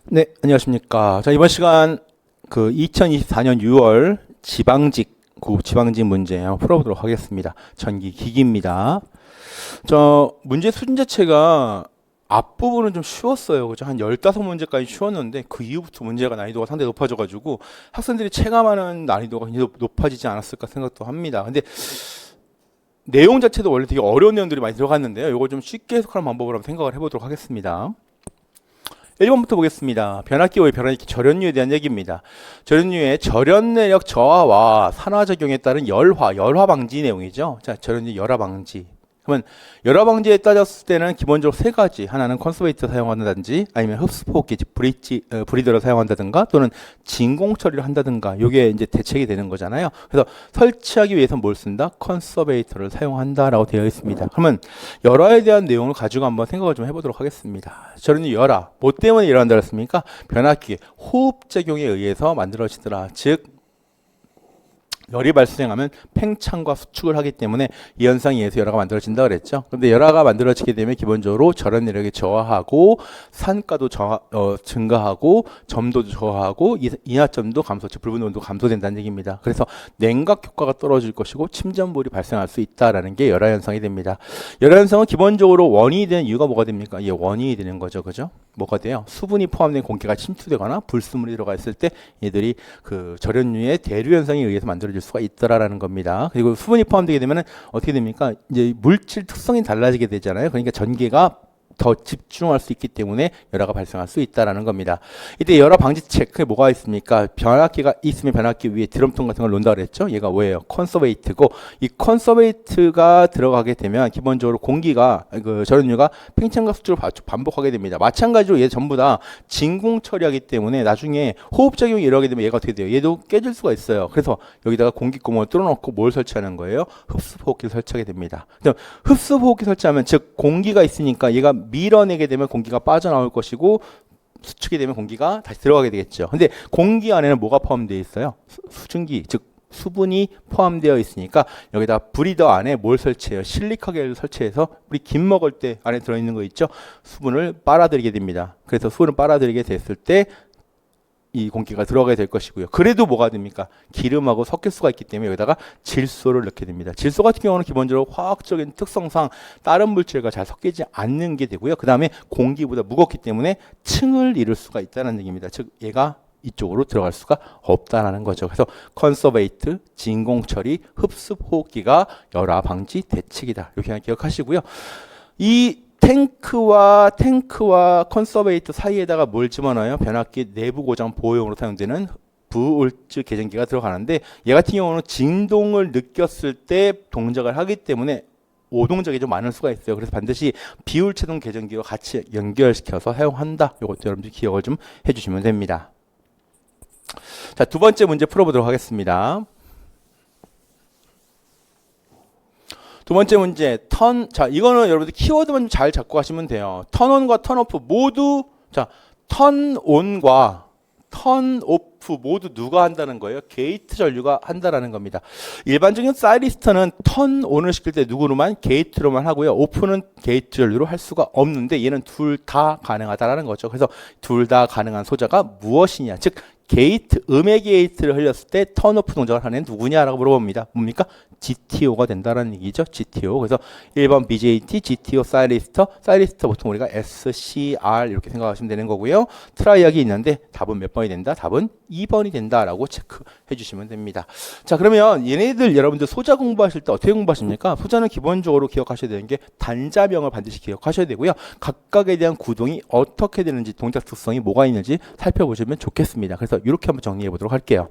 네, 안녕하십니까. 자, 이번 시간 2024년 6월 지방직 문제 한번 풀어보도록 하겠습니다. 전기 기기입니다. 문제 수준 자체가 앞부분은 좀 쉬웠어요. 그죠? 한 15문제까지 쉬웠는데 그 이후부터 문제가 난이도가 상당히 높아져가지고 학생들이 체감하는 난이도가 굉장히 높아지지 않았을까 생각도 합니다. 근데 내용 자체도 원래 되게 어려운 내용들이 많이 들어갔는데요. 이걸 좀 쉽게 해석하는 방법을 한번 생각을 해보도록 하겠습니다. 1번부터 보겠습니다. 변압기 절연유에 대한 얘기입니다. 절연유의 절연 내력 저하와 산화작용에 따른 열화 방지 내용이죠. 자, 절연유 열화 방지. 그러면 열화 방지에 따졌을 때는 기본적으로 세 가지. 하나는 컨서베이터 사용한다든지 아니면 흡수포기, 브리더를 사용한다든가 또는 진공 처리를 한다든가 이게 이제 대책이 되는 거잖아요. 그래서 설치하기 위해서 뭘 쓴다? 컨서베이터를 사용한다라고 되어 있습니다. 그러면 열화에 대한 내용을 가지고 한번 생각을 좀 해보도록 하겠습니다. 절연유 열화. 뭐 때문에 일어난다 그랬습니까? 변압기, 호흡작용에 의해서 만들어지더라. 즉 열이 발생하면 팽창과 수축을 하기 때문에 이 현상에 의해서 열화가 만들어진다 그랬죠. 그런데 열화가 만들어지게 되면 기본적으로 절연 내력이 저하하고 산가도 증가하고 점도도 저하하고 인하점도 감소, 즉 불분 온도 감소된다는 얘기입니다. 그래서 냉각 효과가 떨어질 것이고 침전물이 발생할 수 있다라는 게 열화 현상이 됩니다. 열화 현상은 기본적으로 원인이 되는 이유가 뭐가 됩니까? 원인이 되는 거죠, 그죠? 뭐가 돼요? 수분이 포함된 공기가 침투되거나 불순물이 들어가 있을 때 얘들이 그 절연유의 대류 현상에 의해서 만들어질 수가 있더라라는 겁니다. 그리고 수분이 포함되게 되면 어떻게 됩니까? 이제 물질 특성이 달라지게 되잖아요. 그러니까 전기가 더 집중할 수 있기 때문에 열화가 발생할 수 있다라는 겁니다. 이때 열화 방지책, 그게 뭐가 있습니까? 변압기가 있으면 변압기 위에 드럼통 같은 걸 놓는다 그랬죠? 얘가 뭐예요? 컨서베이트고, 이 컨서베이트가 들어가게 되면 기본적으로 공기가, 절연유가 팽창과 수축을 반복하게 됩니다. 마찬가지로 얘 전부 다 진공 처리하기 때문에 나중에 호흡작용이 일어나게 되면 얘가 어떻게 돼요? 얘도 깨질 수가 있어요. 그래서 여기다가 공기구멍을 뚫어놓고 뭘 설치하는 거예요? 흡수호흡기를 설치하게 됩니다. 흡수호흡기 설치하면, 즉 공기가 있으니까 얘가 밀어내게 되면 공기가 빠져나올 것이고 수축이 되면 공기가 다시 들어가게 되겠죠. 근데 공기 안에는 뭐가 포함되어 있어요? 수증기, 즉 수분이 포함되어 있으니까 여기다 브리더 안에 뭘 설치해요? 실리카겔을 설치해서 우리 김 먹을 때 안에 들어있는 거 있죠? 수분을 빨아들이게 됩니다. 그래서 수분을 빨아들이게 됐을 때 이 공기가 들어가게 될 것이고요. 그래도 뭐가 됩니까? 기름하고 섞일 수가 있기 때문에 여기다가 질소를 넣게 됩니다. 질소 같은 경우는 기본적으로 화학적인 특성상 다른 물질과 잘 섞이지 않는 게 되고요. 그 다음에 공기보다 무겁기 때문에 층을 이룰 수가 있다는 얘기입니다. 즉 얘가 이쪽으로 들어갈 수가 없다라는 거죠. 그래서 컨서베이트, 진공처리, 흡수호흡기가 열화 방지 대책이다. 이렇게 기억하시고요. 이 탱크와 컨서베이터 사이에다가 뭘 집어넣어요? 변압기 내부 고정 보호용으로 사용되는 부울츠 계전기가 들어가는데 얘 같은 경우는 진동을 느꼈을 때 동작을 하기 때문에 오동작이 좀 많을 수가 있어요. 그래서 반드시 비울체동 계전기와 같이 연결시켜서 사용한다. 이것도 여러분들 기억을 좀 해주시면 됩니다. 자, 두 번째 문제 풀어보도록 하겠습니다. 두 번째 문제, 자, 이거는 여러분들 키워드만 잘 잡고 가시면 돼요. 턴온과 턴오프 모두, 자, 턴온과 턴오프 모두 누가 한다는 거예요? 게이트 전류가 한다라는 겁니다. 일반적인 사이리스터는 턴온을 시킬 때 누구로만? 게이트로만 하고요. 오프는 게이트 전류로 할 수가 없는데 얘는 둘 다 가능하다라는 거죠. 그래서 둘 다 가능한 소자가 무엇이냐? 즉, 음의 게이트를 흘렸을 때 턴오프 동작을 하는 누구냐라고 물어봅니다. 뭡니까? GTO가 된다는 얘기죠. GTO. 그래서 1번 BJT, GTO, 사이리스터 보통 우리가 SCR 이렇게 생각하시면 되는 거고요. 트라이악이 있는데 답은 몇 번이 된다? 답은 2번이 된다라고 체크해 주시면 됩니다. 자, 그러면 얘네들 여러분들 소자 공부하실 때 어떻게 공부하십니까? 소자는 기본적으로 기억하셔야 되는 게 단자명을 반드시 기억하셔야 되고요. 각각에 대한 구동이 어떻게 되는지, 동작 특성이 뭐가 있는지 살펴보시면 좋겠습니다. 그래서 이렇게 한번 정리해 보도록 할게요.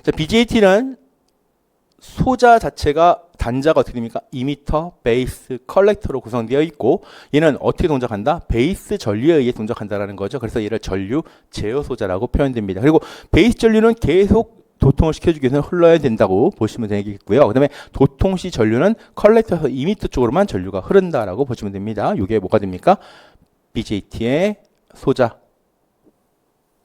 자, BJT는 소자 자체가 단자가 어떻게 됩니까? 이미터, 베이스, 컬렉터로 구성되어 있고 얘는 어떻게 동작한다? 베이스 전류에 의해 동작한다라는 거죠. 그래서 얘를 전류 제어 소자라고 표현됩니다. 그리고 베이스 전류는 계속 도통을 시켜주기 위해서 흘러야 된다고 보시면 되겠고요. 그 다음에 도통시 전류는 컬렉터에서 이미터 쪽으로만 전류가 흐른다라고 보시면 됩니다. 이게 뭐가 됩니까? BJT의 소자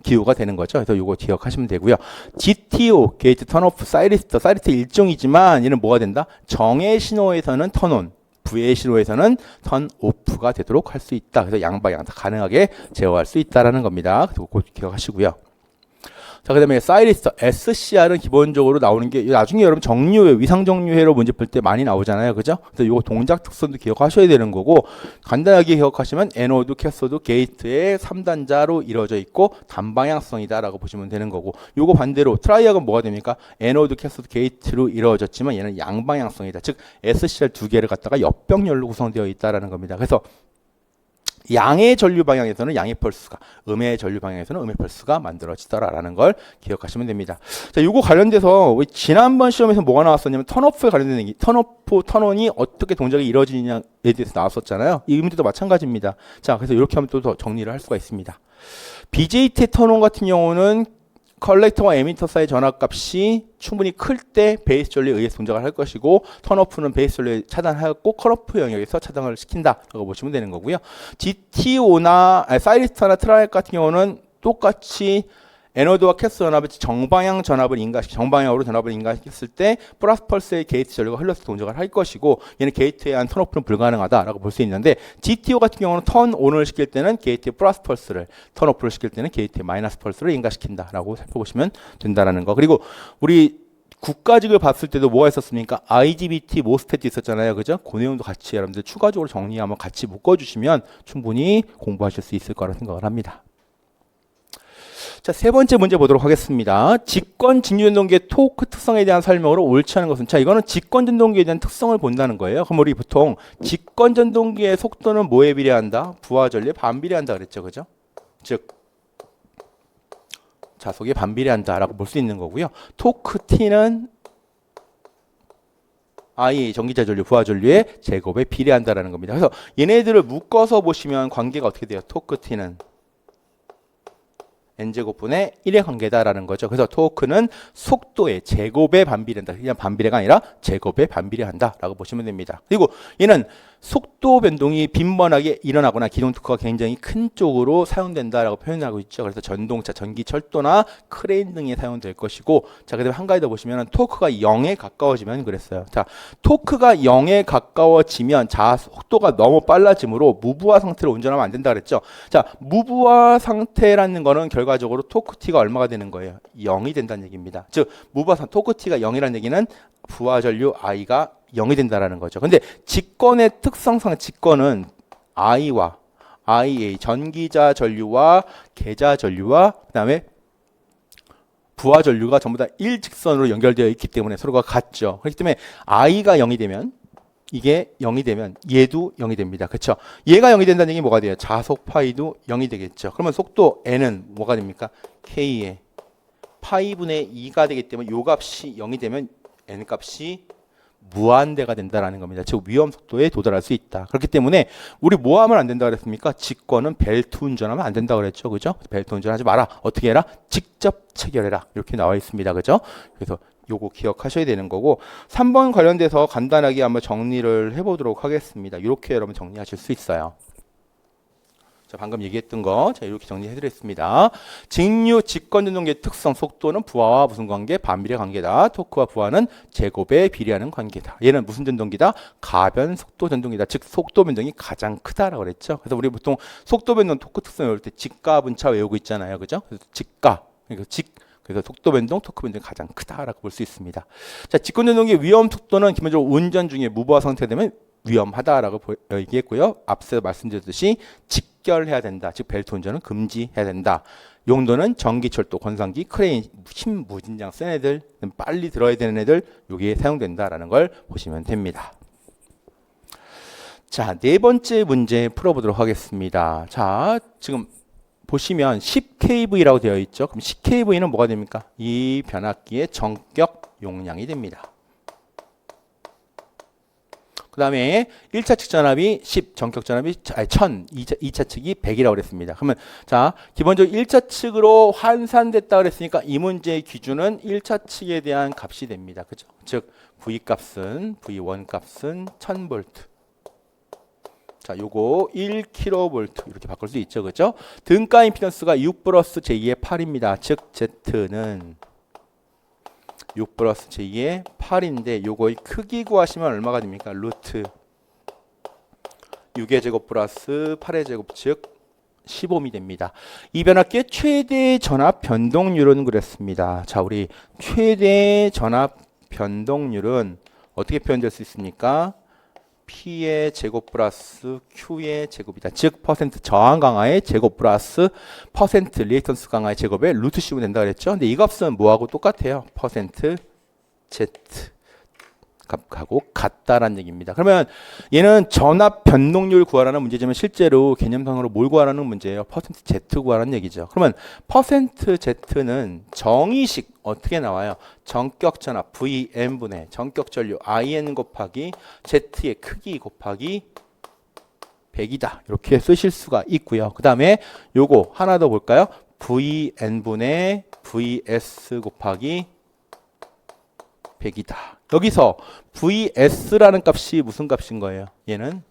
기호가 되는 거죠. 그래서 이거 기억하시면 되고요. GTO, 게이트 턴오프, 사이리스터 일종이지만 얘는 뭐가 된다? 정해 신호에서는 턴온, V의 신호에서는 턴 오프가 되도록 할 수 있다. 그래서 양방향 다 가능하게 제어할 수 있다라는 겁니다. 그래서 꼭 기억하시고요. 자, 그 다음에 사이리스터 SCR은 기본적으로 나오는 게 나중에 여러분 정류회, 위상 정류회로 문제 풀 때 많이 나오잖아요. 그죠? 그래서 이거 동작 특성도 기억하셔야 되는 거고, 간단하게 기억하시면 에노드, 캐소드, 게이트의 3단자로 이루어져 있고 단방향성이다라고 보시면 되는 거고, 요거 반대로 트라이아가 뭐가 됩니까? 에노드, 캐소드, 게이트로 이루어졌지만 얘는 양방향성이다. 즉 SCR 두 개를 갖다가 옆병렬로 구성되어 있다라는 겁니다. 그래서 양의 전류 방향에서는 양의 펄스가, 음의 전류 방향에서는 음의 펄스가 만들어지더라라는 걸 기억하시면 됩니다. 자, 요거 관련돼서 우리 지난번 시험에서 뭐가 나왔었냐면 턴오프에 관련된 얘기, 턴오프, 턴온이 어떻게 동작이 이루어지느냐에 대해서 나왔었잖아요. 이 문제도 마찬가지입니다. 자, 그래서 이렇게 하면 또 더 정리를 할 수가 있습니다. BJT 턴온 같은 경우는 컬렉터와 에미터 사이 전압값이 충분히 클 때 베이스 전류에 의해서 동작을 할 것이고, 턴오프는 베이스 전류에 차단하였고 컷오프 영역에서 차단을 시킨다라고 보시면 되는 거고요. GTO나 사이리스터나 트라이액 같은 경우는 똑같이 에노드와 캐스 전압을 정방향으로 전압을 인가시켰을 때 플러스 펄스의 게이트 전류가 흘러서 동작을 할 것이고, 얘는 게이트에 한 턴오프는 불가능하다라고 볼 수 있는데, GTO 같은 경우는 턴온을 시킬 때는 게이트의 플러스 펄스를, 턴오프를 시킬 때는 게이트의 마이너스 펄스를 인가시킨다라고 살펴보시면 된다라는 거. 그리고 우리 국가직을 봤을 때도 뭐가 있었습니까? IGBT, 모스펫도 있었잖아요. 그죠? 그 내용도 같이 여러분들 추가적으로 정리하면 같이 묶어주시면 충분히 공부하실 수 있을 거라 생각을 합니다. 자, 세 번째 문제 보도록 하겠습니다. 직권 직류전동기의 토크 특성에 대한 설명으로 옳지 않은 것은, 자, 이거는 직권 전동기에 대한 특성을 본다는 거예요. 그럼 우리 보통 직권 전동기의 속도는 뭐에 비례한다? 부하 전류에 반비례한다 그랬죠. 그죠? 즉 자속에 반비례한다라고 볼 수 있는 거고요. 토크 T는 I 전기자 전류, 부하 전류의 제곱에 비례한다라는 겁니다. 그래서 얘네들을 묶어서 보시면 관계가 어떻게 돼요? 토크 T는 n제곱분의 1의 관계다라는 거죠. 그래서 토크는 속도의 제곱에 반비례한다. 그냥 반비례가 아니라 제곱에 반비례한다라고 보시면 됩니다. 그리고 얘는 속도 변동이 빈번하게 일어나거나 기동 토크가 굉장히 큰 쪽으로 사용된다라고 표현하고 있죠. 그래서 전동차, 전기 철도나 크레인 등에 사용될 것이고, 자, 그다음에 한 가지 더 보시면 토크가 0에 가까워지면 그랬어요. 자, 토크가 0에 가까워지면 속도가 너무 빨라지므로 무부하 상태로 운전하면 안 된다 그랬죠. 자, 무부하 상태라는 거는 결과적으로 토크 T가 얼마가 되는 거예요? 0이 된다는 얘기입니다. 즉, 토크 T가 0이라는 얘기는 부하 전류 I가 0이 된다라는 거죠. 근데 직권의 특성상 직권은 I와 IA, 전기자 전류와 계자 전류와 그다음에 부하 전류가 전부 다 일직선으로 연결되어 있기 때문에 서로가 같죠. 그렇기 때문에 I가 0이 되면, 이게 0이 되면 얘도 0이 됩니다. 그렇죠? 얘가 0이 된다는 얘기 뭐가 돼요? 자속 파이도 0이 되겠죠. 그러면 속도 N은 뭐가 됩니까? K의 파이분의 2가 되기 때문에 요 값이 0이 되면 N 값이 무한대가 된다라는 겁니다. 즉 위험 속도에 도달할 수 있다. 그렇기 때문에 우리 뭐 하면 안 된다 그랬습니까? 직권은 벨트 운전하면 안 된다 그랬죠. 그죠? 벨트 운전하지 마라. 어떻게 해라? 직접 체결해라. 이렇게 나와 있습니다. 그죠? 그래서 요거 기억하셔야 되는 거고, 3번 관련돼서 간단하게 한번 정리를 해보도록 하겠습니다. 이렇게 여러분 정리하실 수 있어요. 자, 방금 얘기했던 거, 자, 이렇게 정리해드렸습니다. 직류 직권 전동기의 특성, 속도는 부하와 무슨 관계? 반비례 관계다. 토크와 부하는 제곱에 비례하는 관계다. 얘는 무슨 전동기다? 가변 속도 전동기다. 즉 속도 변동이 가장 크다라고 그랬죠. 그래서 우리 보통 속도 변동 토크 특성 외울 때 직가 분차 외우고 있잖아요. 그죠? 그래서 직가, 그래서 속도 변동, 토크 변동이 가장 크다라고 볼 수 있습니다. 자, 직권 전동기의 위험 속도는 기본적으로 운전 중에 무부하 상태가 되면 위험하다라고 얘기했고요. 앞서 말씀드렸듯이 직결해야 된다. 즉 벨트 운전은 금지해야 된다. 용도는 전기철도, 권상기, 크레인, 힘 무진장 센 애들, 빨리 들어야 되는 애들, 여기에 사용된다라는 걸 보시면 됩니다. 자, 네 번째 문제 풀어보도록 하겠습니다. 자, 지금 보시면 10kV라고 되어 있죠. 그럼 10kV는 뭐가 됩니까? 이 변압기의 전격 용량이 됩니다. 그 다음에 1차 측 전압이 10, 전격 전압이 1000, 2차 측이 100이라고 그랬습니다. 그러면 자, 기본적으로 1차 측으로 환산됐다 그랬으니까 이 문제의 기준은 1차 측에 대한 값이 됩니다. 그죠? 즉 V 값은 V1 값은 1000V. 자, 요거 1kV 이렇게 바꿀 수 있죠. 그죠? 등가 임피던스가 6 플러스 j2의 8입니다. 즉 Z는 6 플러스 j2의 8인데 요거의 크기 구하시면 얼마가 됩니까? 루트 6의 제곱 플러스 8의 제곱 즉 15미 됩니다. 이 변압기의 최대 전압 변동률은 그랬습니다. 자, 우리 최대 전압 변동률은 어떻게 표현될 수 있습니까? P의 제곱 플러스 Q의 제곱이다. 즉 퍼센트 저항 강화의 제곱 플러스 퍼센트 리액턴스 강화의 제곱에 루트 씌우면 된다 그랬죠. 근데 이 값은 뭐하고 똑같아요? 퍼센트 Z 값하고 같다라는 얘기입니다. 그러면 얘는 전압 변동률 구하라는 문제지만 실제로 개념상으로 뭘 구하라는 문제예요? 퍼센트 Z 구하라는 얘기죠. 그러면 퍼센트 Z는 정의식 어떻게 나와요? 전격 전압 Vn분의 전격 전류 In 곱하기 Z의 크기 곱하기 100이다. 이렇게 쓰실 수가 있고요. 그 다음에 요거 하나 더 볼까요? Vn분의 Vs 곱하기 100이다. 여기서 VS라는 값이 무슨 값인 거예요? 얘는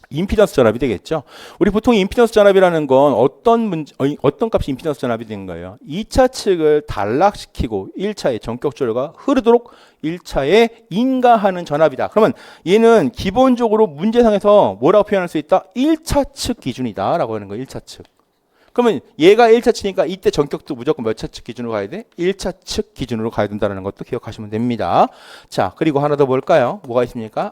임피던스 전압이 되겠죠. 우리 보통 임피던스 전압이라는 건 어떤 값이 임피던스 전압이 되는 거예요? 2차 측을 단락시키고 1차의 전격 전류가 흐르도록 1차에 인가하는 전압이다. 그러면 얘는 기본적으로 문제상에서 뭐라고 표현할 수 있다? 1차 측 기준이다 라고 하는 거예요. 1차 측. 그러면 얘가 1차 측이니까 이때 전격도 무조건 몇 차 측 기준으로 가야 돼? 1차 측 기준으로 가야 된다는 것도 기억하시면 됩니다. 자, 그리고 하나 더 볼까요? 뭐가 있습니까?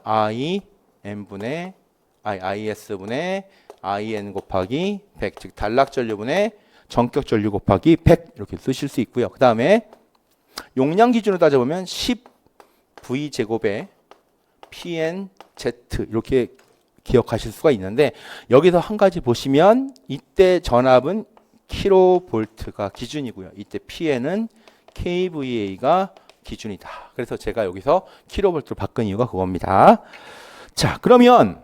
IS분의 IN 곱하기 100, 즉 단락 전류분의 전격 전류 곱하기 100 이렇게 쓰실 수 있고요. 그 다음에 용량 기준으로 따져보면 10V 제곱에 PNZ 이렇게 기억하실 수가 있는데 여기서 한 가지 보시면 이때 전압은 킬로볼트가 기준이고요. 이때 PN은 kVA가 기준이다. 그래서 제가 여기서 킬로볼트로 바꾼 이유가 그겁니다. 자, 그러면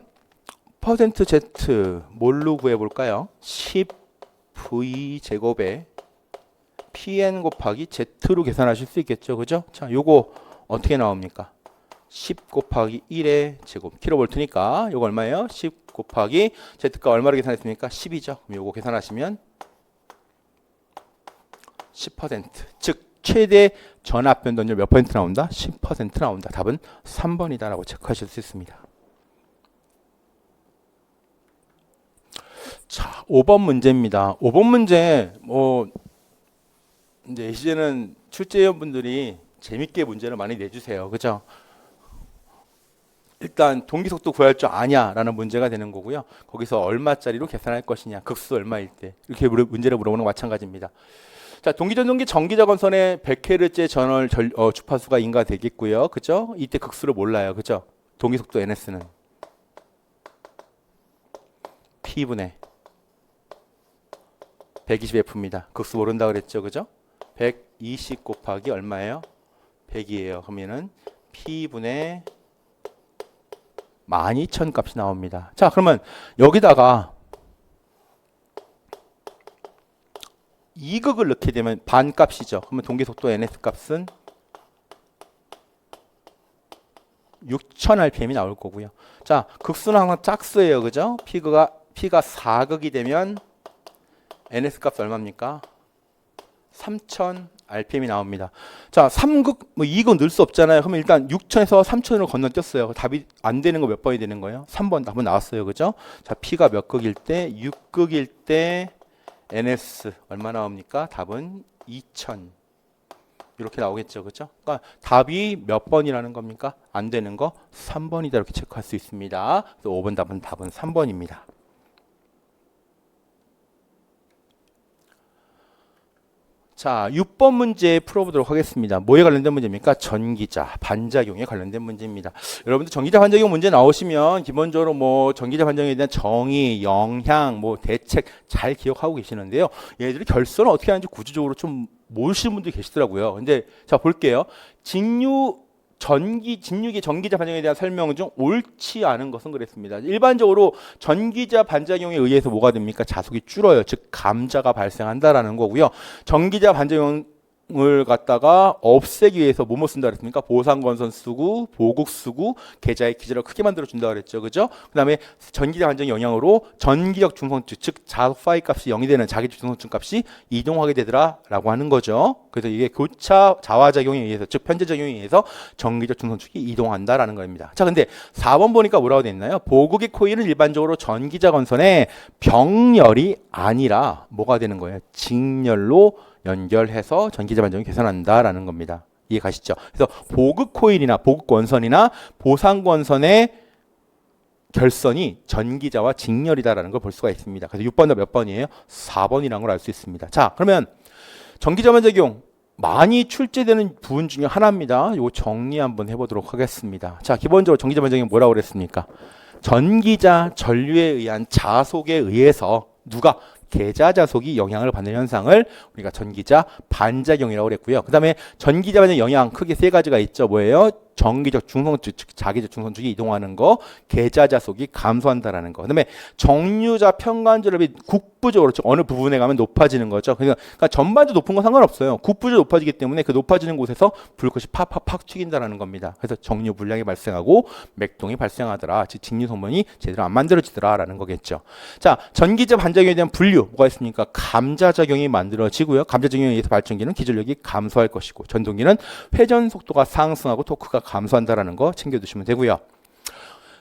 퍼센트 Z 뭘로 구해볼까요? 10V 제곱에 PN 곱하기 Z로 계산하실 수 있겠죠. 그죠? 자, 요거 어떻게 나옵니까? 10 곱하기 1의 제곱 킬로볼트니까 요거 얼마예요? 10 곱하기 Z가 얼마로 계산했습니까? 10이죠. 그럼 요거 계산하시면 10%. 즉 최대 전압 변동률 몇 퍼센트 나온다? 10% 나온다. 답은 3번이다라고 체크하실 수 있습니다. 자, 5번 문제입니다. 5번 문제 이제 이제는 출제위원분들이 재밌게 문제를 많이 내주세요. 그죠? 일단 동기속도 구할 줄 아냐라는 문제가 되는 거고요. 거기서 얼마짜리로 계산할 것이냐, 극수 얼마일 때 이렇게 문제를 물어보는 거 마찬가지입니다. 자, 동기전동기 전기자 건선의 100Hz 전월 주파수가 인가되겠고요. 그죠? 이때 극수를 몰라요. 그죠? 동기속도 NS는 P분의 120F입니다. 극수 모른다 그랬죠. 그죠? 120 곱하기 얼마예요? 100이에요. 그러면은 P분의 12,000 값이 나옵니다. 자, 그러면 여기다가 2극을 넣게 되면 반값이죠. 그러면 동기속도 NS 값은 6000rpm이 나올 거고요. 자, 극수는 항상 짝수예요. 그죠? P가 4극이 되면 NS 값 얼마입니까? 3000rpm이 나옵니다. 자, 3극, 2극 넣을 수 없잖아요. 그러면 일단 6000에서 3000으로 건너뛰었어요. 답이 안 되는 거 몇 번이 되는 거예요? 3번 답은 나왔어요. 그죠? 자, P가 몇 극일 때? 6극일 때 NS 얼마 나옵니까? 답은 2000. 이렇게 나오겠죠. 그죠? 그러니까 답이 몇 번이라는 겁니까? 안 되는 거 3번이다. 이렇게 체크할 수 있습니다. 그래서 5번 답은 3번입니다. 자, 6번 문제 풀어보도록 하겠습니다. 뭐에 관련된 문제입니까? 전기자, 반작용에 관련된 문제입니다. 여러분들 전기자 반작용 문제 나오시면 기본적으로 뭐 전기자 반작용에 대한 정의, 영향, 뭐 대책 잘 기억하고 계시는데요. 얘들이 결선을 어떻게 하는지 구조적으로 좀 모르시는 분들이 계시더라고요. 근데 자, 볼게요. 진육의 전기자 반작용에 대한 설명 중 옳지 않은 것은 그랬습니다. 일반적으로 전기자 반작용에 의해서 뭐가 됩니까? 자속이 줄어요. 즉 감자가 발생한다라는 거고요. 전기자 반작용 을 갖다가 없애기 위해서 뭐뭐 쓴다 그랬습니까? 보상건선 쓰고 보국 쓰고 계좌의 기저를 크게 만들어 준다 그랬죠. 그죠? 그다음에 전기자 반전 영향으로 전기적 중성축 즉 자속 파이 값이 0이 되는 자기적 중성축 값이 이동하게 되더라라고 하는 거죠. 그래서 이게 교차 자화작용에 의해서 즉 편제작용에 의해서 전기적 중성축이 이동한다라는 겁니다. 자, 근데 4번 보니까 뭐라고 돼 있나요? 보국의 코일은 일반적으로 전기자 건선에 병렬이 아니라 뭐가 되는 거예요? 직렬로 연결해서 전기자 반전을 계산한다라는 겁니다. 이해 가시죠? 그래서 보급 코일이나 보급 원선이나 보상 원선의 결선이 전기자와 직렬이다라는 걸 볼 수가 있습니다. 그래서 6번도 몇 번이에요? 4번이라는 걸 알 수 있습니다. 자, 그러면 전기자 반작용 많이 출제되는 부분 중에 하나입니다. 이거 정리 한번 해보도록 하겠습니다. 자, 기본적으로 전기자 반작용 뭐라고 그랬습니까? 전기자 전류에 의한 자속에 의해서 누가 계좌 자속이 영향을 받는 현상을 우리가 전기자 반작용이라고 그랬고요. 그 다음에 전기자 반작용 영향 크게 세 가지가 있죠. 뭐예요? 전기적 중성축, 즉 자기적 중성축이 이동하는 거, 계좌 자속이 감소한다라는 거. 그다음에 정류자 편간절합이 국부적으로 즉 어느 부분에 가면 높아지는 거죠. 그러니까 전반적으로 높은 건 상관없어요. 국부적으로 높아지기 때문에 그 높아지는 곳에서 불꽃이 팍팍팍 튀긴다라는 겁니다. 그래서 정류 불량이 발생하고 맥동이 발생하더라. 즉 직류 성분이 제대로 안 만들어지더라라는 거겠죠. 자, 전기자 반작용에 대한 분류 뭐가 있습니까? 감자작용이 만들어지고요. 감자작용에 의해서 발전기는 기전력이 감소할 것이고 전동기는 회전 속도가 상승하고 토크가 감소한다라는 거 챙겨두시면 되고요.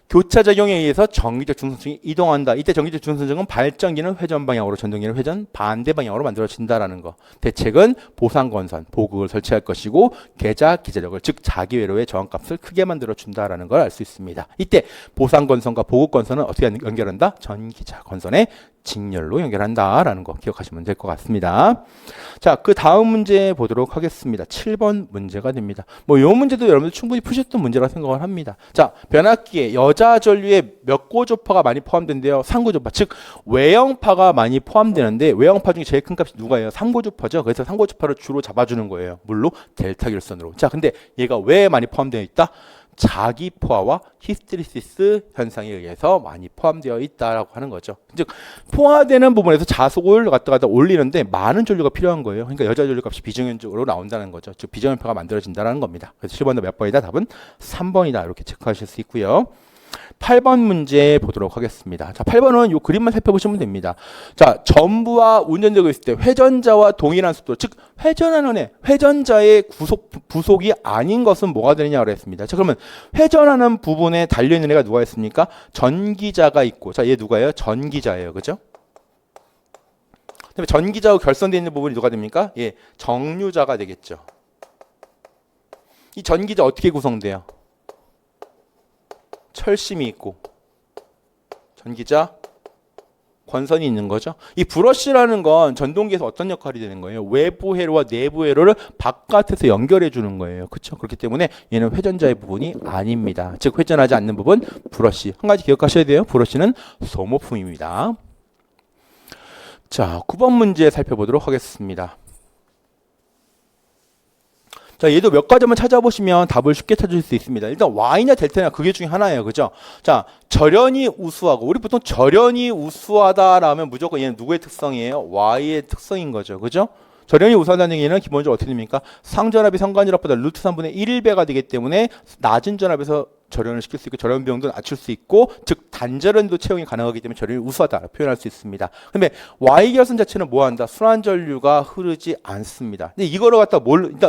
교차작용에 의해서 전기적 중성층이 이동한다. 이때 전기적 중성층은 발전기는 회전 방향으로 전동기는 회전 반대 방향으로 만들어진다라는 거. 대책은 보상건선, 보극을 설치할 것이고 계좌 기자력을 즉 자기회로의 저항값을 크게 만들어준다라는 걸 알 수 있습니다. 이때 보상건선과 보극건선은 어떻게 연결한다? 전기자 건선에 직렬로 연결한다라는 거 기억하시면 될 것 같습니다. 자, 그 다음 문제 보도록 하겠습니다. 7번 문제가 됩니다. 뭐 이 문제도 여러분들 충분히 푸셨던 문제라 생각을 합니다. 자, 변압기에 여자 전류에 몇 고조파가 많이 포함된대요. 3고조파, 즉 외형파가 많이 포함되는데 외형파 중에 제일 큰 값이 누가예요? 3고조파죠. 그래서 3고조파를 주로 잡아주는 거예요. 물로 델타 결선으로. 자, 근데 얘가 왜 많이 포함되어 있다? 자기 포화와 히스테리시스 현상에 의해서 많이 포함되어 있다라고 하는 거죠. 즉 포화되는 부분에서 자속을 갖다 올리는데 많은 전류가 필요한 거예요. 그러니까 여자 전류 값이 비정현적으로 나온다는 거죠. 즉 비정현파가 만들어진다는 겁니다. 그래서 7번도 몇 번이다? 답은 3번이다. 이렇게 체크하실 수 있고요. 8번 문제 보도록 하겠습니다. 자, 8번은 이 그림만 살펴보시면 됩니다. 자, 전부와 운전되고 있을 때 회전자와 동일한 속도, 즉 회전하는 애, 회전자의 부속이 아닌 것은 뭐가 되느냐 그랬습니다. 자, 그러면 회전하는 부분에 달려있는 애가 누가 있습니까? 전기자가 있고, 자, 얘 누가예요? 전기자예요. 그죠? 그다음에 전기자하고 결선되어 있는 부분이 누가 됩니까? 예, 정류자가 되겠죠. 이 전기자 어떻게 구성돼요? 철심이 있고 전기자 권선이 있는 거죠. 이 브러쉬라는 건 전동기에서 어떤 역할이 되는 거예요? 외부 회로와 내부 회로를 바깥에서 연결해 주는 거예요. 그렇죠? 그렇기 때문에 얘는 회전자의 부분이 아닙니다. 즉 회전하지 않는 부분 브러쉬. 한 가지 기억하셔야 돼요. 브러쉬는 소모품입니다. 자, 9번 문제 살펴보도록 하겠습니다. 자, 얘도 몇 가지만 찾아보시면 답을 쉽게 찾을 수 있습니다. 일단 Y냐 델타냐 그게 중에 하나예요. 그죠? 자, 절연이 우수하고 우리 보통 절연이 우수하다라면 무조건 얘는 누구의 특성이에요? Y의 특성인 거죠. 그죠? 절연이 우수하다는 얘기는 기본적으로 어떻게 됩니까? 상전압이 상관전압보다 루트 3분의 1배가 되기 때문에 낮은 전압에서 절연을 시킬 수 있고 절연 비용도 낮출 수 있고 즉 단절연도 채용이 가능하기 때문에 절연이 우수하다 표현할 수 있습니다. 그런데 Y결선 자체는 뭐한다? 순환 전류가 흐르지 않습니다. 근데 이거를 갖다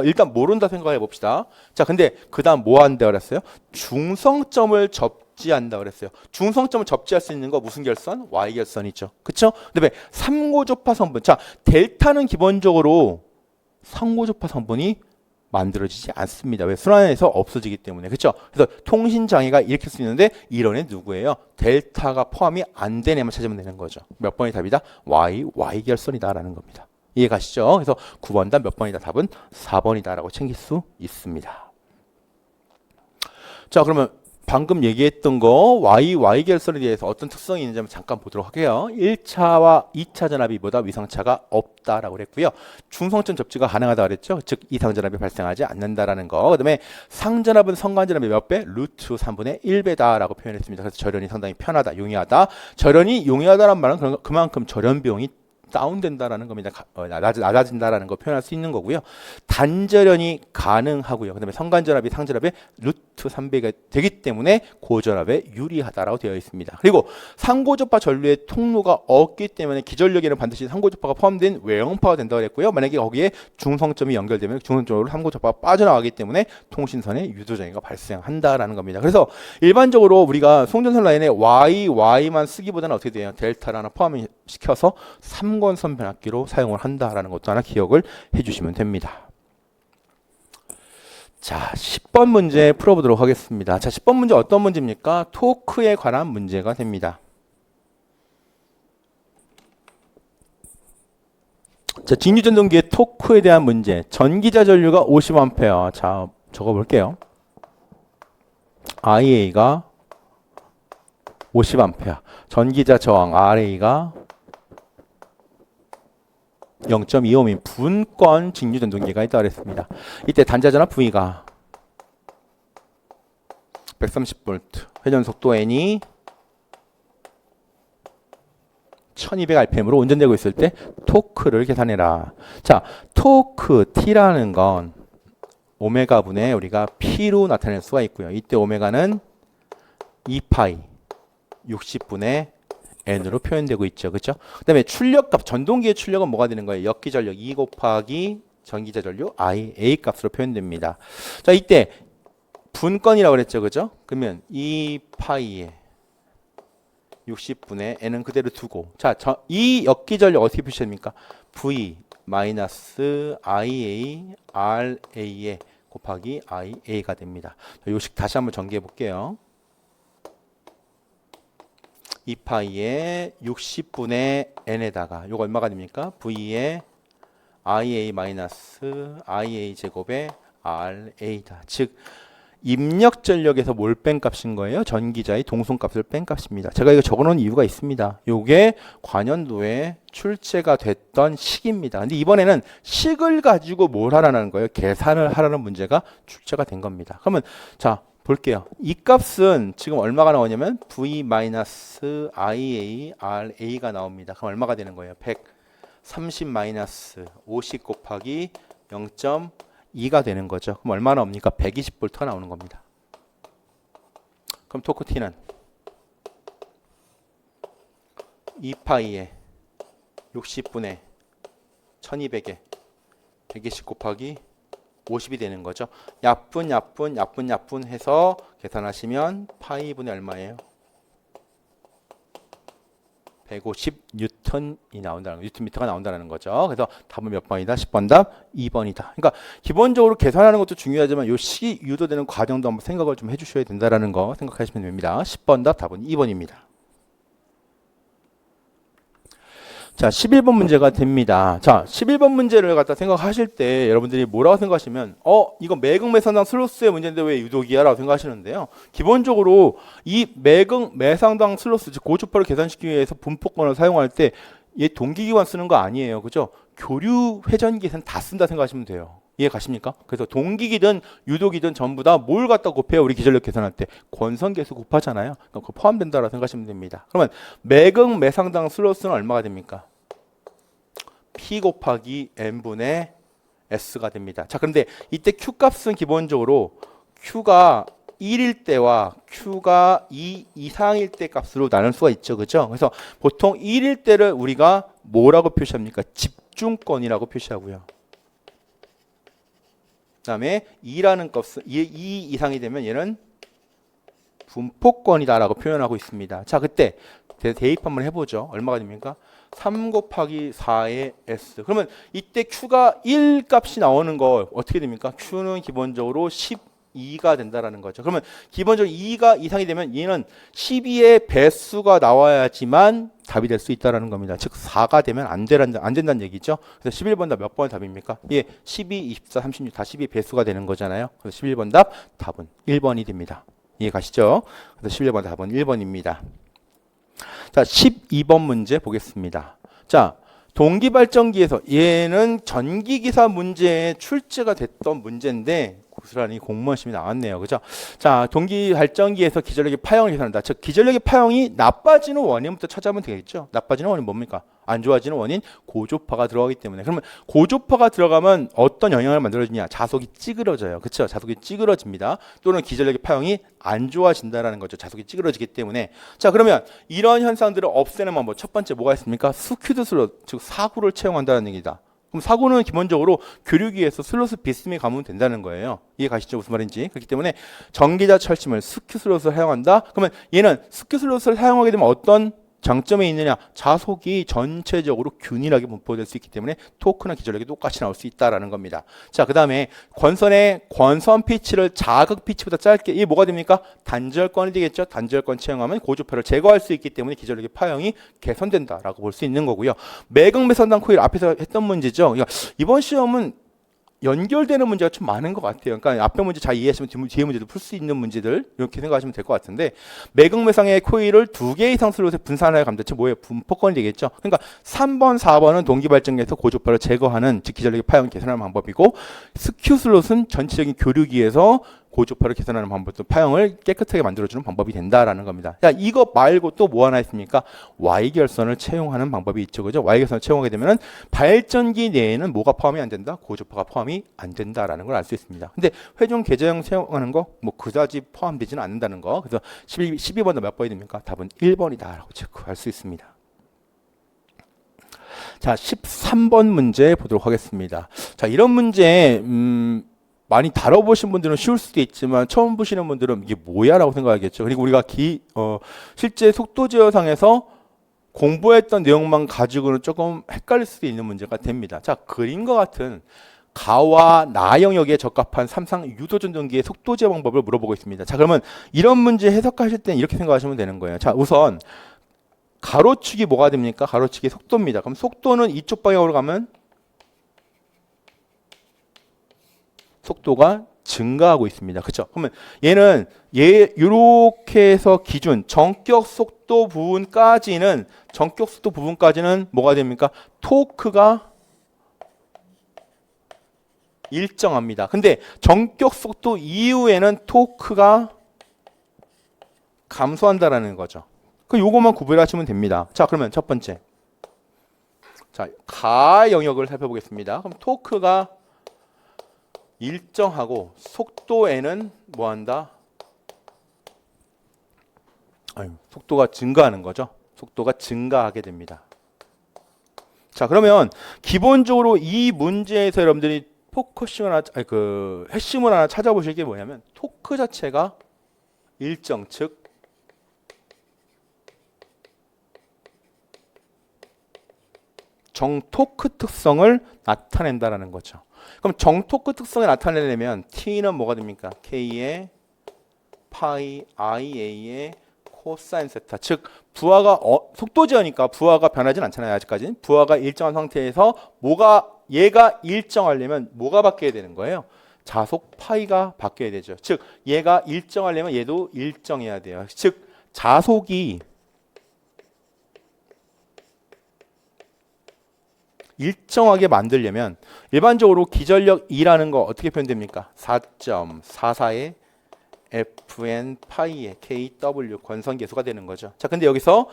일단 모른다 생각해 봅시다. 자, 근데 그 다음 뭐 한다 그랬어요? 중성점을 접지한다 그랬어요. 중성점을 접지할 수 있는 거 무슨 결선? Y결선이죠. 그쵸? 그다음에 3고조파 성분. 자, 델타는 기본적으로 3고조파 성분이 만들어지지 않습니다. 왜? 순환에서 없어지기 때문에. 그렇죠? 그래서 통신 장애가 일으킬 수 있는데 이런 애 누구예요? 델타가 포함이 안 된 애만 찾으면 되는 거죠. 몇 번이 답이다? Y결선이다라는 겁니다. 이해 가시죠? 그래서 9번 답 몇 번이다? 답은 4번이다라고 챙길 수 있습니다. 자, 그러면 방금 얘기했던 거 Y결선에 대해서 어떤 특성이 있는지 한번 잠깐 보도록 할게요. 1차와 2차 전압이 보다 위상차가 없다라고 그랬고요. 중성점 접지가 가능하다 그랬죠. 즉 이상전압이 발생하지 않는다라는 거. 그다음에 상전압은 성간전압의 몇 배? 루트 3분의 1배다라고 표현했습니다. 그래서 절연이 상당히 편하다, 용이하다. 절연이 용이하다는 말은 그만큼 절연 비용이 다운된다라는 겁니다. 낮아진다라는 거 표현할 수 있는 거고요. 단절연이 가능하고요. 그다음에 성간전압이 상전압의 루트 3배가 되기 때문에 고전압에 유리하다라고 되어 있습니다. 그리고 상고접화 전류의 통로가 없기 때문에 기전력에는 반드시 상고접화가 포함된 외형파가 된다고 했고요. 만약에 거기에 중성점이 연결되면 중성점으로 상고접화가 빠져나가기 때문에 통신선에 유도장애가 발생한다라는 겁니다. 그래서 일반적으로 우리가 송전선 라인에 Y만 쓰기보다는 어떻게 돼요? 델타를 하나 포함시켜서 3권선 변압기로 사용을 한다라는 것도 하나 기억을 해주시면 됩니다. 자, 10번 문제 풀어보도록 하겠습니다. 자, 10번 문제 어떤 문제입니까? 토크에 관한 문제가 됩니다. 자, 직류전동기의 토크에 대한 문제. 전기자 전류가 50A. 자, 적어볼게요. IA가 50A. 전기자 저항 RA가 0.25인 분권 직류전동기가 있다고 했습니다. 이때 단자전압 V가 130V, 회전속도 N이 1200rpm으로 운전되고 있을 때 토크를 계산해라. 자, 토크 T라는 건 오메가분의 우리가 P로 나타낼 수가 있고요. 이때 오메가는 2파이 60분의 N으로 표현되고 있죠. 그렇죠? 그 다음에 출력값, 전동기의 출력은 뭐가 되는 거예요? 역기전력 2 곱하기 전기자 전류 IA 값으로 표현됩니다. 자, 이때 분권이라고 그랬죠. 그죠? 그러면 2파이에 60분의 N은 그대로 두고, 자, 이 역기전력 어떻게 표시합니까? V 마이너스 IA RA에 곱하기 IA가 됩니다. 자, 요식 다시 한번 정리해 볼게요. 2파이에 60분의 N에다가 요거 얼마가 됩니까? V에 IA 마이너스 IA 제곱에 RA다. 즉 입력 전력에서 뭘 뺀 값인 거예요? 전기자의 동송값을 뺀 값입니다. 제가 이거 적어놓은 이유가 있습니다. 요게 관연도에 출제가 됐던 식입니다. 근데 이번에는 식을 가지고 뭘 하라는 거예요? 계산을 하라는 문제가 출제가 된 겁니다. 그러면 자, 볼게요. 이 값은 지금 얼마가 나오냐면 V-IA-RA가 나옵니다. 그럼 얼마가 되는 거예요? 130-50 곱하기 0.2가 되는 거죠. 그럼 얼마 나옵니까? 120V가 나오는 겁니다. 그럼 토크 T는 2파이에 60분의 1200에 120 곱하기 50이 되는 거죠. 약분 해서 계산하시면 파이분의 얼마예요? 150 뉴턴이 나온다는 뉴턴미터가 나온다는 거죠. 그래서 답은 몇 번이다? 10번 답 2번이다. 그러니까 기본적으로 계산하는 것도 중요하지만 요 식이 유도되는 과정도 한번 생각을 좀 해주셔야 된다라는 거 생각하시면 됩니다. 10번 답 답은 2번입니다. 자, 11번 문제가 됩니다. 자, 11번 문제를 갖다 생각하실 때 여러분들이 뭐라고 생각하시면 이거 매극 매상당 슬로스의 문제인데 왜 유도기야? 라고 생각하시는데요. 기본적으로 이 매극 매상당 슬로스, 즉 고주파를 계산시키기 위해서 분포권을 사용할 때 얘 동기기관 쓰는 거 아니에요. 그죠? 교류 회전기에서는 다 쓴다 생각하시면 돼요. 이해 가십니까? 그래서 동기기든 유도기든 전부 다 뭘 갖다 곱해요? 우리 기전력 계산할 때 권선계수 곱하잖아요. 그러니까 그거 포함된다라고 생각하시면 됩니다. 그러면 매극 매상당 슬로스는 얼마가 됩니까? P 곱하기 N분의 S가 됩니다. 자, 그런데 이때 Q 값은 기본적으로 Q가 1일 때와 Q가 2 이상일 때 값으로 나눌 수가 있죠. 그죠? 그래서 보통 1일 때를 우리가 뭐라고 표시합니까? 집중권이라고 표시하고요. 그 다음에 2라는 값은 2 이상이 되면 얘는 분포권이다라고 표현하고 있습니다. 자, 그때 대입 한번 해보죠. 얼마가 됩니까? 3 곱하기 4의 S. 그러면 이때 Q가 1 값이 나오는 거 어떻게 됩니까? Q는 기본적으로 12가 된다라는 거죠. 그러면 기본적으로 2가 이상이 되면 얘는 12의 배수가 나와야지만 답이 될 수 있다라는 겁니다. 즉 4가 되면 안 된다는 얘기죠. 그래서 11번 답 몇 번의 답입니까? 예, 12, 24, 36 다 12 배수가 되는 거잖아요. 그래서 11번 답 답은 1번이 됩니다. 이해 가시죠? 그래서 11번 답은 1번입니다. 자, 12번 문제 보겠습니다. 자, 동기발전기에서 얘는 전기기사 문제에 출제가 됐던 문제인데 고스란히 공무원 시험이 나왔네요. 그죠? 자, 동기 발전기에서 기전력의 파형을 계산한다. 즉, 기전력의 파형이 나빠지는 원인부터 찾아보면 되겠죠. 나빠지는 원인 뭡니까? 안 좋아지는 원인 고조파가 들어가기 때문에. 그러면 고조파가 들어가면 어떤 영향을 만들어주냐? 자속이 찌그러져요. 그렇죠? 자속이 찌그러집니다. 또는 기전력의 파형이 안 좋아진다라는 거죠. 자속이 찌그러지기 때문에. 자, 그러면 이런 현상들을 없애는 방법 첫 번째 뭐가 있습니까? 스큐드 슬롯, 즉 사구를 채용한다는 얘기다. 그럼 사고는 기본적으로 교류기에서 슬롯을 비스듬히 감으면 된다는 거예요. 이해 가시죠? 무슨 말인지. 그렇기 때문에 전기자 철심을 스큐 슬롯을 사용한다. 그러면 얘는 스큐 슬롯을 사용하게 되면 어떤 장점이 있느냐? 자속이 전체적으로 균일하게 분포될 수 있기 때문에 토크나 기전력이 똑같이 나올 수 있다라는 겁니다. 자, 그 다음에 권선의 권선 피치를 자극 피치보다 짧게, 이게 뭐가 됩니까? 단절권이 되겠죠. 단절권 채용하면 고조파를 제거할 수 있기 때문에 기전력의 파형이 개선된다라고 볼 수 있는 거고요. 매극매선단 코일 앞에서 했던 문제죠. 그러니까 이번 시험은 연결되는 문제가 좀 많은 것 같아요. 그러니까 앞에 문제 잘 이해하시면 뒤에 문제도 풀 수 있는 문제들 이렇게 생각하시면 될 것 같은데, 매극매상의 코일을 2개 이상 슬롯에 분산하여 감다. 즉 뭐예요? 분포권이 되겠죠. 그러니까 3번, 4번은 동기발전기에서 고조파를 제거하는, 즉 기전력의 파형을 개선하는 방법이고, 스큐 슬롯은 전체적인 교류기에서 고조파를 개선하는 방법도 파형을 깨끗하게 만들어주는 방법이 된다라는 겁니다. 자, 이거 말고 또 뭐 하나 있습니까? Y결선을 채용하는 방법이 있죠. 그죠? Y결선을 채용하게 되면은 발전기 내에는 뭐가 포함이 안 된다? 고조파가 포함이 안 된다라는 걸 알 수 있습니다. 근데 회전 계좌형 채용하는 거 뭐 그다지 포함되지는 않는다는 거. 그래서 12번도 몇 번이 됩니까? 답은 1번이다라고 체크할 수 있습니다. 자, 13번 문제 보도록 하겠습니다. 자, 이런 문제 많이 다뤄보신 분들은 쉬울 수도 있지만 처음 보시는 분들은 이게 뭐야? 라고 생각하겠죠. 그리고 우리가 실제 속도 제어상에서 공부했던 내용만 가지고는 조금 헷갈릴 수도 있는 문제가 됩니다. 자, 그림과 같은 가와 나 영역에 적합한 삼상 유도전동기의 속도 제어 방법을 물어보고 있습니다. 자, 그러면 이런 문제 해석하실 때는 이렇게 생각하시면 되는 거예요. 자, 우선 가로축이 뭐가 됩니까? 가로축이 속도입니다. 그럼 속도는 이쪽 방향으로 가면 속도가 증가하고 있습니다. 그렇죠? 그러면 얘는 이렇게 해서 기준 전격 속도 부분까지는 뭐가 됩니까? 토크가 일정합니다. 근데 전격 속도 이후에는 토크가 감소한다라는 거죠. 그 요것만 구별하시면 됩니다. 자, 그러면 첫 번째. 자, 가 영역을 살펴보겠습니다. 그럼 토크가 일정하고 속도에는 뭐 한다? 속도가 증가하는 거죠. 속도가 증가하게 됩니다. 자, 그러면 기본적으로 이 문제에서 여러분들이 핵심을 하나 찾아보실 게 뭐냐면 토크 자체가 일정, 즉 정토크 특성을 나타낸다라는 거죠. 그럼 정토크 특성을 나타내려면 T는 뭐가 됩니까? K의 파이 IA의 코사인 세타. 즉 부하가 속도 제어니까 부하가 변하진 않잖아요. 아직까지는. 부하가 일정한 상태에서 얘가 일정하려면 뭐가 바뀌어야 되는 거예요? 자속 파이가 바뀌어야 되죠. 즉 얘가 일정하려면 얘도 일정해야 돼요. 즉 자속이 일정하게 만들려면 일반적으로 기전력 2라는 거 어떻게 표현됩니까? 4.44의 Fn 파이의 KW 권선계수가 되는 거죠. 자, 근데 여기서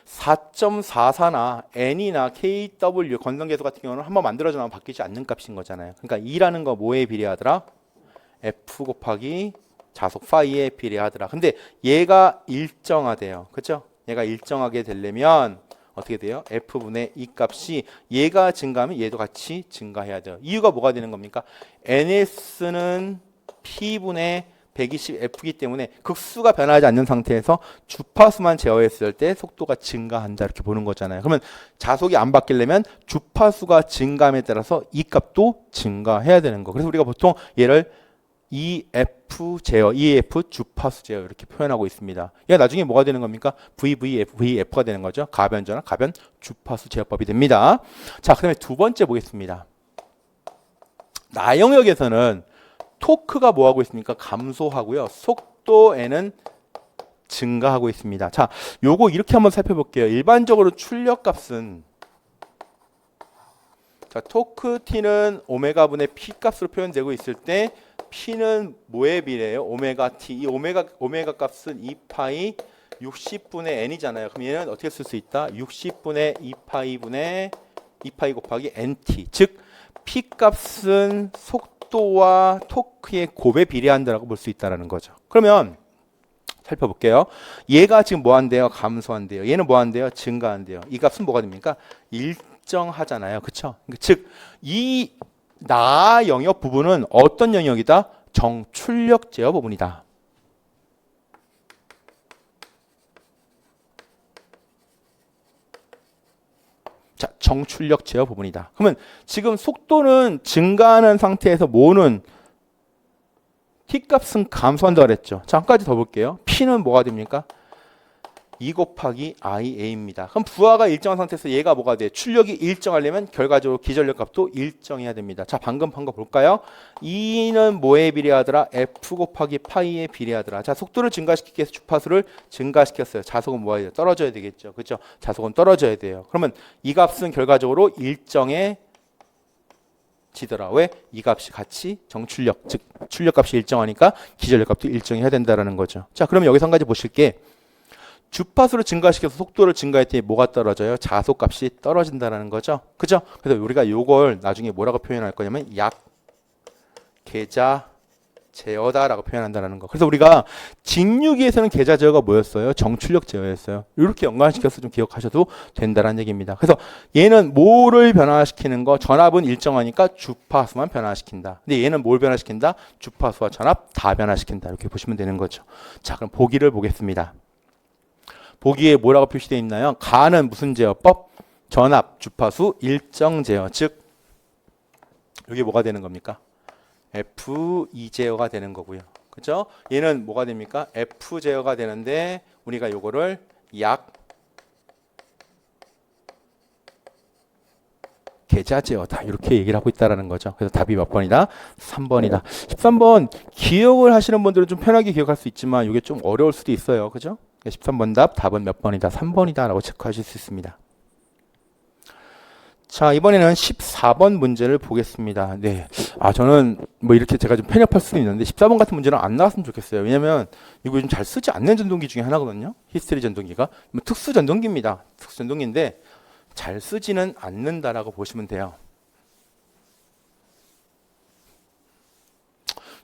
4.44나 N이나 KW 권선계수 같은 경우는 한번 만들어져 나면 바뀌지 않는 값인 거잖아요. 그러니까 2라는 거 뭐에 비례하더라? F 곱하기 자속 파이에 비례하더라. 근데 얘가 일정하대요. 그렇죠? 얘가 일정하게 되려면 어떻게 돼요? F분의 이 값이 얘가 증가하면 얘도 같이 증가해야 돼요. 이유가 뭐가 되는 겁니까? NS는 P분의 120F이기 때문에 극수가 변하지 않는 상태에서 주파수만 제어했을 때 속도가 증가한다 이렇게 보는 거잖아요. 그러면 자속이 안 바뀌려면 주파수가 증가함에 따라서 이 값도 증가해야 되는 거. 그래서 우리가 보통 얘를 EF 제어, EF 주파수 제어 이렇게 표현하고 있습니다. 얘가 나중에 뭐가 되는 겁니까? VVF가 되는 거죠. 가변 전압, 가변 주파수 제어법이 됩니다. 자, 그다음에 두 번째 보겠습니다. 나 영역에서는 토크가 뭐 하고 있습니까? 감소하고요. 속도에는 증가하고 있습니다. 자, 요거 이렇게 한번 살펴볼게요. 일반적으로 출력 값은 자, 토크 T는 오메가 분의 P 값으로 표현되고 있을 때 P는 뭐에 비례해요? 오메가 T. 이 오메가 값은 2파이 60분의 N이잖아요. 그럼 얘는 어떻게 쓸 수 있다? 60분의 2파이 곱하기 NT. 즉 P 값은 속도와 토크의 곱에 비례한다라고 볼 수 있다라는 거죠. 그러면 살펴볼게요. 얘가 지금 뭐 한대요? 감소한대요. 얘는 뭐 한대요? 증가한대요. 이 값은 뭐가 됩니까? 일정하잖아요. 그쵸? 즉, 이 나 영역 부분은 어떤 영역이다? 정출력 제어 부분이다. 자, 정출력 제어 부분이다. 그러면 지금 속도는 증가하는 상태에서 뭐는 T값은 감소한다고 그랬죠. 자, 한 가지 더 볼게요. P는 뭐가 됩니까? 2 곱하기 IA입니다. 그럼 부하가 일정한 상태에서 얘가 뭐가 돼? 출력이 일정하려면 결과적으로 기전력 값도 일정해야 됩니다. 자, 방금 한 거 볼까요? E는 뭐에 비례하더라? F 곱하기 파이에 비례하더라. 자, 속도를 증가시키기 위해서 주파수를 증가시켰어요. 자속은 뭐예요? 떨어져야 되겠죠. 그렇죠? 자속은 떨어져야 돼요. 그러면 이 값은 결과적으로 일정해 지더라. 왜? 이 값이 같이 정출력, 즉 출력 값이 일정하니까 기전력 값도 일정해야 된다라는 거죠. 자, 그러면 여기서 한 가지 보실게. 주파수를 증가시켜서 속도를 증가했더니 뭐가 떨어져요? 자속값이 떨어진다는 거죠. 그죠? 그래서 우리가 이걸 나중에 뭐라고 표현할 거냐면 약 계자 제어다라고 표현한다는 거. 그래서 우리가 직류기에서는 계자 제어가 뭐였어요? 정출력 제어였어요. 이렇게 연관시켜서 좀 기억하셔도 된다는 얘기입니다. 그래서 얘는 뭐를 변화시키는 거? 전압은 일정하니까 주파수만 변화시킨다. 근데 얘는 뭘 변화시킨다? 주파수와 전압 다 변화시킨다. 이렇게 보시면 되는 거죠. 자, 그럼 보기를 보겠습니다. 보기에 뭐라고 표시되어 있나요? 가는 무슨 제어법? 전압, 주파수, 일정 제어. 즉 이게 뭐가 되는 겁니까? F2 제어가 되는 거고요. 그죠? 얘는 뭐가 됩니까? F 제어가 되는데 우리가 요거를 약 계자 제어다. 이렇게 얘기를 하고 있다라는 거죠. 그래서 답이 몇 번이다? 3번이다. 13번 기억을 하시는 분들은 좀 편하게 기억할 수 있지만 이게 좀 어려울 수도 있어요. 그죠? 13번 답은 몇 번이다? 3번이다 라고 체크하실 수 있습니다. 자, 이번에는 14번 문제를 보겠습니다. 네. 저는 뭐 이렇게 제가 좀 편협할 수도 있는데 14번 같은 문제는 안 나왔으면 좋겠어요. 왜냐면 이거 요즘 잘 쓰지 않는 전동기 중에 하나거든요. 히스테리 전동기가. 특수 전동기입니다. 특수 전동기인데 잘 쓰지는 않는다라고 보시면 돼요.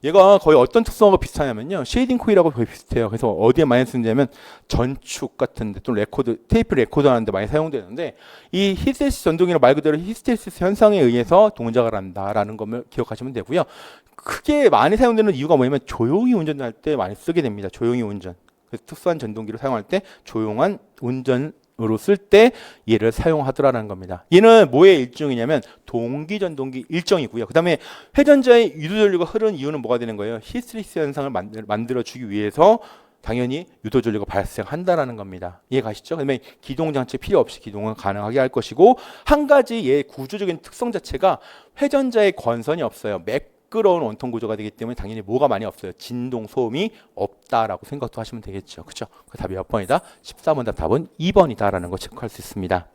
얘가 거의 어떤 특성하고 비슷하냐면요. 쉐이딩 코일하고 거의 비슷해요. 그래서 어디에 많이 쓰냐면 전축 같은 데 또 레코드, 테이프 레코드 하는데 많이 사용되는데 이 히스테리시스 전동기는 말 그대로 히스테리시스 현상에 의해서 동작을 한다라는 것을 기억하시면 되고요. 크게 많이 사용되는 이유가 뭐냐면 조용히 운전할 때 많이 쓰게 됩니다. 조용히 운전. 그래서 특수한 전동기를 사용할 때 조용한 운전 으로 쓸 때 얘를 사용하더라는 겁니다. 얘는 뭐의 일종이냐면 동기 전동기 일정이고요. 그 다음에 회전자의 유도전류가 흐르는 이유는 뭐가 되는 거예요? 히스테리시스 현상을 만들어주기 위해서 당연히 유도전류가 발생한다라는 겁니다. 이해 가시죠? 그다음에 기동장치 필요 없이 기동은 가능하게 할 것이고 한 가지 얘의 구조적인 특성 자체가 회전자의 건선이 없어요. 매끄러운 원통 구조가 되기 때문에 당연히 뭐가 많이 없어요. 진동, 소음이 없다라고 생각도 하시면 되겠죠. 그렇죠? 그 답이 몇 번이다? 14번 답은 2번이다라는 거 체크할 수 있습니다.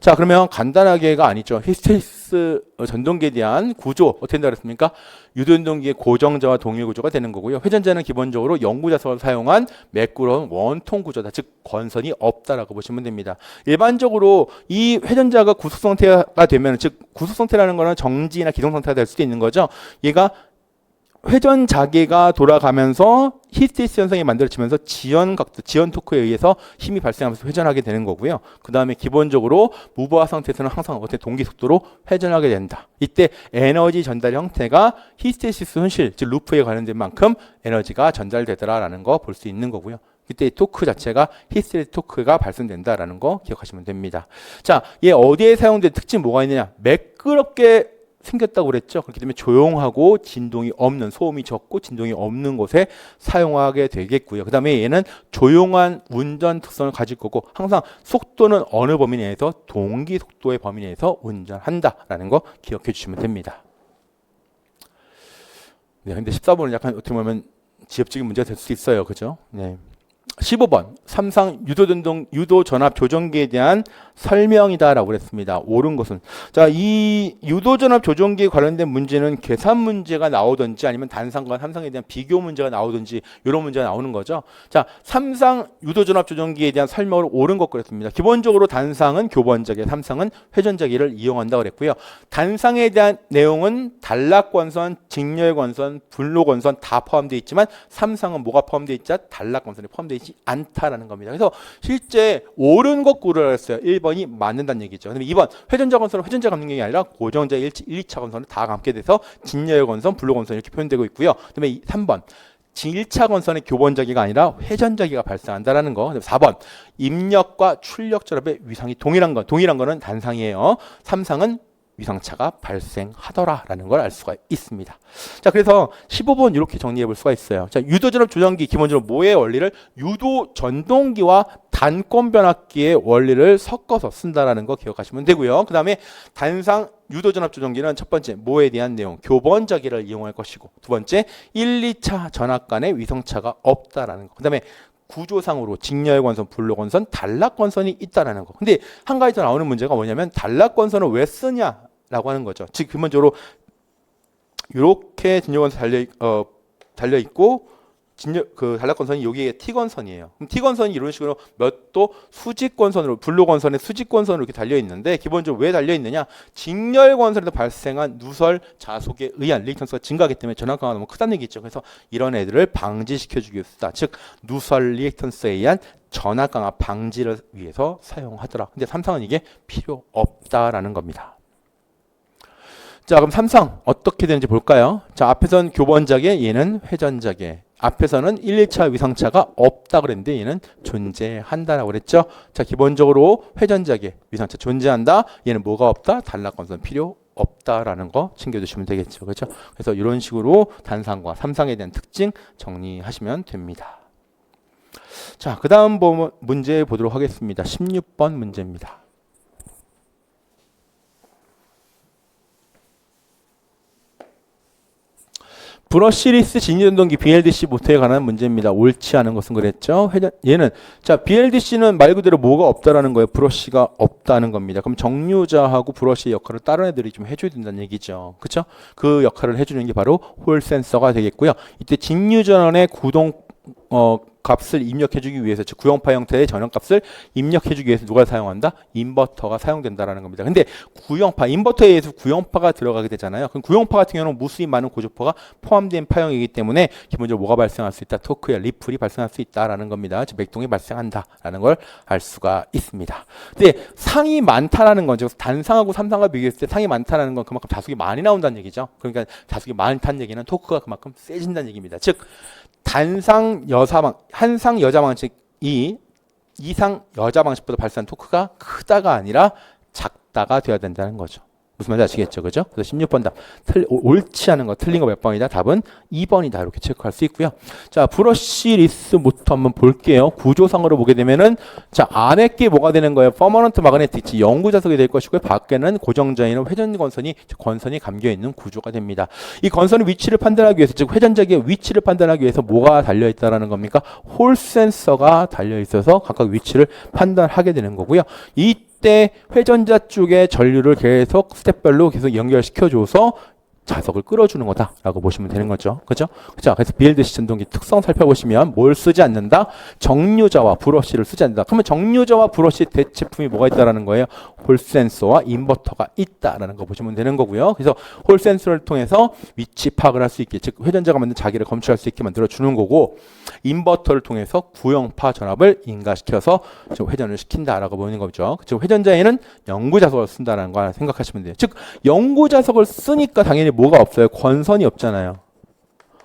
자, 그러면 간단하게가 아니죠. 히스테리시스 전동기에 대한 구조 어떻게 된다 그랬습니까? 유도전동기의 고정자와 동일 구조가 되는 거고요. 회전자는 기본적으로 영구자석을 사용한 매끄러운 원통 구조다. 즉 건선이 없다라고 보시면 됩니다. 일반적으로 이 회전자가 구속 상태가 되면, 즉 구속 상태라는 거는 정지나 기동 상태가 될 수도 있는 거죠. 얘가 회전 자계가 돌아가면서 히스테리시스 현상이 만들어지면서 지연 토크에 의해서 힘이 발생하면서 회전하게 되는 거고요. 그 다음에 기본적으로 무버화 상태에서는 항상 어떤 동기 속도로 회전하게 된다. 이때 에너지 전달 형태가 히스테리시스 손실, 즉 루프에 관련된 만큼 에너지가 전달되더라라는 거 볼 수 있는 거고요. 이때 토크 자체가 히스테리시스 토크가 발생된다라는 거 기억하시면 됩니다. 자, 얘 어디에 사용된 특징 뭐가 있느냐? 매끄럽게 생겼다고 그랬죠. 그렇기 때문에 조용하고 진동이 없는, 소음이 적고 진동이 없는 곳에 사용하게 되겠고요. 그 다음에 얘는 조용한 운전 특성을 가질 거고 항상 속도는 어느 범위 내에서 동기 속도의 범위 내에서 운전한다라는 거 기억해 주시면 됩니다. 네, 근데 14번은 약간 어떻게 보면 지엽적인 문제가 될 수 있어요. 그죠? 네. 15번 삼상 유도 전압 조정기에 대한 설명이다라고 그랬습니다. 옳은 것은. 자, 이 유도전압 조종기에 관련된 문제는 계산 문제가 나오든지 아니면 단상과 삼상에 대한 비교 문제가 나오든지 이런 문제가 나오는 거죠. 자, 삼상 유도전압 조종기에 대한 설명을 옳은 것 그랬습니다. 기본적으로 단상은 교번자기, 삼상은 회전자기를 이용한다고 그랬고요. 단상에 대한 내용은 단락권선, 직렬권선, 분로권선 다 포함되어 있지만 삼상은 뭐가 포함되어 있지? 단락권선이 포함되어 있지 않다라는 겁니다. 그래서 실제 옳은 것 고르라 했어요. 1번이 맞는다는 얘기죠. 그다음에 2번 회전자 건선은 회전자 감는 게 아니라 고정자 1, 2차 건선은 다 감게 돼서 직렬 건선, 분로 건선 이렇게 표현되고 있고요. 그다음에 3번 1차 건선의 교번자기가 아니라 회전자기가 발생한다라는 거. 4번 입력과 출력 전압의 위상이 동일한 거는 단상이에요. 삼상은 위상차가 발생하더라라는 걸 알 수가 있습니다. 자, 그래서 15번 이렇게 정리해 볼 수가 있어요. 자, 유도전압 조정기 기본적으로 뭐의 원리를 유도 전동기와 단권 변압기의 원리를 섞어서 쓴다라는 거 기억하시면 되고요. 그다음에 단상 유도전압 조정기는 첫 번째 뭐에 대한 내용 교번자기를 이용할 것이고 두 번째 1, 2차 전압 간의 위성차가 없다라는 거. 그다음에 구조상으로 직렬권선, 분로권선, 단락권선이 있다라는 거. 근데 한 가지 더 나오는 문제가 뭐냐면 단락권선을 왜 쓰냐라고 하는 거죠. 즉 기본적으로 이렇게 직렬권선 달려 있고 그 단락권선이 여기에 T권선이에요. 그럼 T권선이 이런 식으로 몇 도 수직권선으로 분로권선에 수직권선으로 이렇게 달려 있는데 기본적으로 왜 달려 있느냐? 직렬권선에서 발생한 누설 자속에 의한 리액턴스가 증가하기 때문에 전압강화가 너무 크다는 얘기죠. 그래서 이런 애들을 방지시켜주기 위해서 쓰다. 즉 누설 리액턴스에 의한 전압강화 방지를 위해서 사용하더라. 근데 삼상은 이게 필요 없다라는 겁니다. 자, 그럼 삼상 어떻게 되는지 볼까요? 자, 앞에선 교번자계, 얘는 회전자계. 앞에서는 1, 2차 위상차가 없다 그랬는데 얘는 존재한다라고 그랬죠. 자, 기본적으로 회전자계, 위상차 존재한다. 얘는 뭐가 없다? 단락권선 필요 없다라는 거 챙겨주시면 되겠죠. 그렇죠? 그래서 이런 식으로 단상과 삼상에 대한 특징 정리하시면 됩니다. 자, 그 다음 문제 보도록 하겠습니다. 16번 문제입니다. 브러시리스 진위전동기 BLDC 모터에 관한 문제입니다. 옳지 않은 것은 그랬죠. 얘는 자 BLDC는 말 그대로 뭐가 없다라는 거예요. 브러쉬가 없다는 겁니다. 그럼 정류자하고 브러쉬의 역할을 다른 애들이 좀 해줘야 된다는 얘기죠. 그렇죠? 그 역할을 해주는 게 바로 홀 센서가 되겠고요. 이때 진유전원의 구동 값을 입력해주기 위해서 즉 구형파 형태의 전원값을 입력해주기 위해서 누가 사용한다? 인버터가 사용된다라는 겁니다. 근데 구형파, 인버터에 의해서 구형파가 들어가게 되잖아요. 그럼 구형파 같은 경우는 무수히 많은 고주파가 포함된 파형이기 때문에 기본적으로 뭐가 발생할 수 있다? 토크의 리플이 발생할 수 있다라는 겁니다. 즉 맥동이 발생한다라는 걸 알 수가 있습니다. 근데 상이 많다라는 건 즉 단상하고 삼상과 비교했을 때 상이 많다라는 건 그만큼 자속이 많이 나온다는 얘기죠. 그러니까 자속이 많다는 얘기는 토크가 그만큼 세진다는 얘기입니다. 즉 단상 여사방, 한상 여자방식 이상 여자방식보다 발생한 토크가 크다가 아니라 작다가 되어야 된다는 거죠. 무슨 말인지 아시겠죠? 그죠? 그래서 16번 답 옳지 않은 거 틀린 거 몇 번이다? 답은 2번이다. 이렇게 체크할 수 있고요. 자, 브러시리스 모터 한번 볼게요. 구조상으로 보게 되면은 자, 안에 게 뭐가 되는 거예요? 퍼머넌트 마그네틱 영구 자석이 될 것이고요. 밖에는 고정자에는 회전 권선이 감겨 있는 구조가 됩니다. 이 권선의 위치를 판단하기 위해서 즉 회전자기의 위치를 판단하기 위해서 뭐가 달려 있다라는 겁니까? 홀 센서가 달려 있어서 각각 위치를 판단하게 되는 거고요. 이때 회전자 쪽에 전류를 계속 스텝별로 계속 연결시켜줘서 자석을 끌어주는 거다라고 보시면 되는 거죠. 그죠? 그죠? 그래서 BLDC 전동기 특성 살펴보시면 뭘 쓰지 않는다? 정류자와 브러쉬를 쓰지 않는다. 그러면 정류자와 브러쉬 대체품이 뭐가 있다라는 거예요? 홀 센서와 인버터가 있다라는 거 보시면 되는 거고요. 그래서 홀 센서를 통해서 위치 파악을 할 수 있게, 즉 회전자가 만든 자기를 검출할 수 있게 만들어 주는 거고, 인버터를 통해서 구형파 전압을 인가시켜서 회전을 시킨다라고 보는 거죠. 즉 회전자에는 영구 자석을 쓴다라는 거 생각하시면 돼요. 즉 영구 자석을 쓰니까 당연히 뭐가 없어요? 권선이 없잖아요.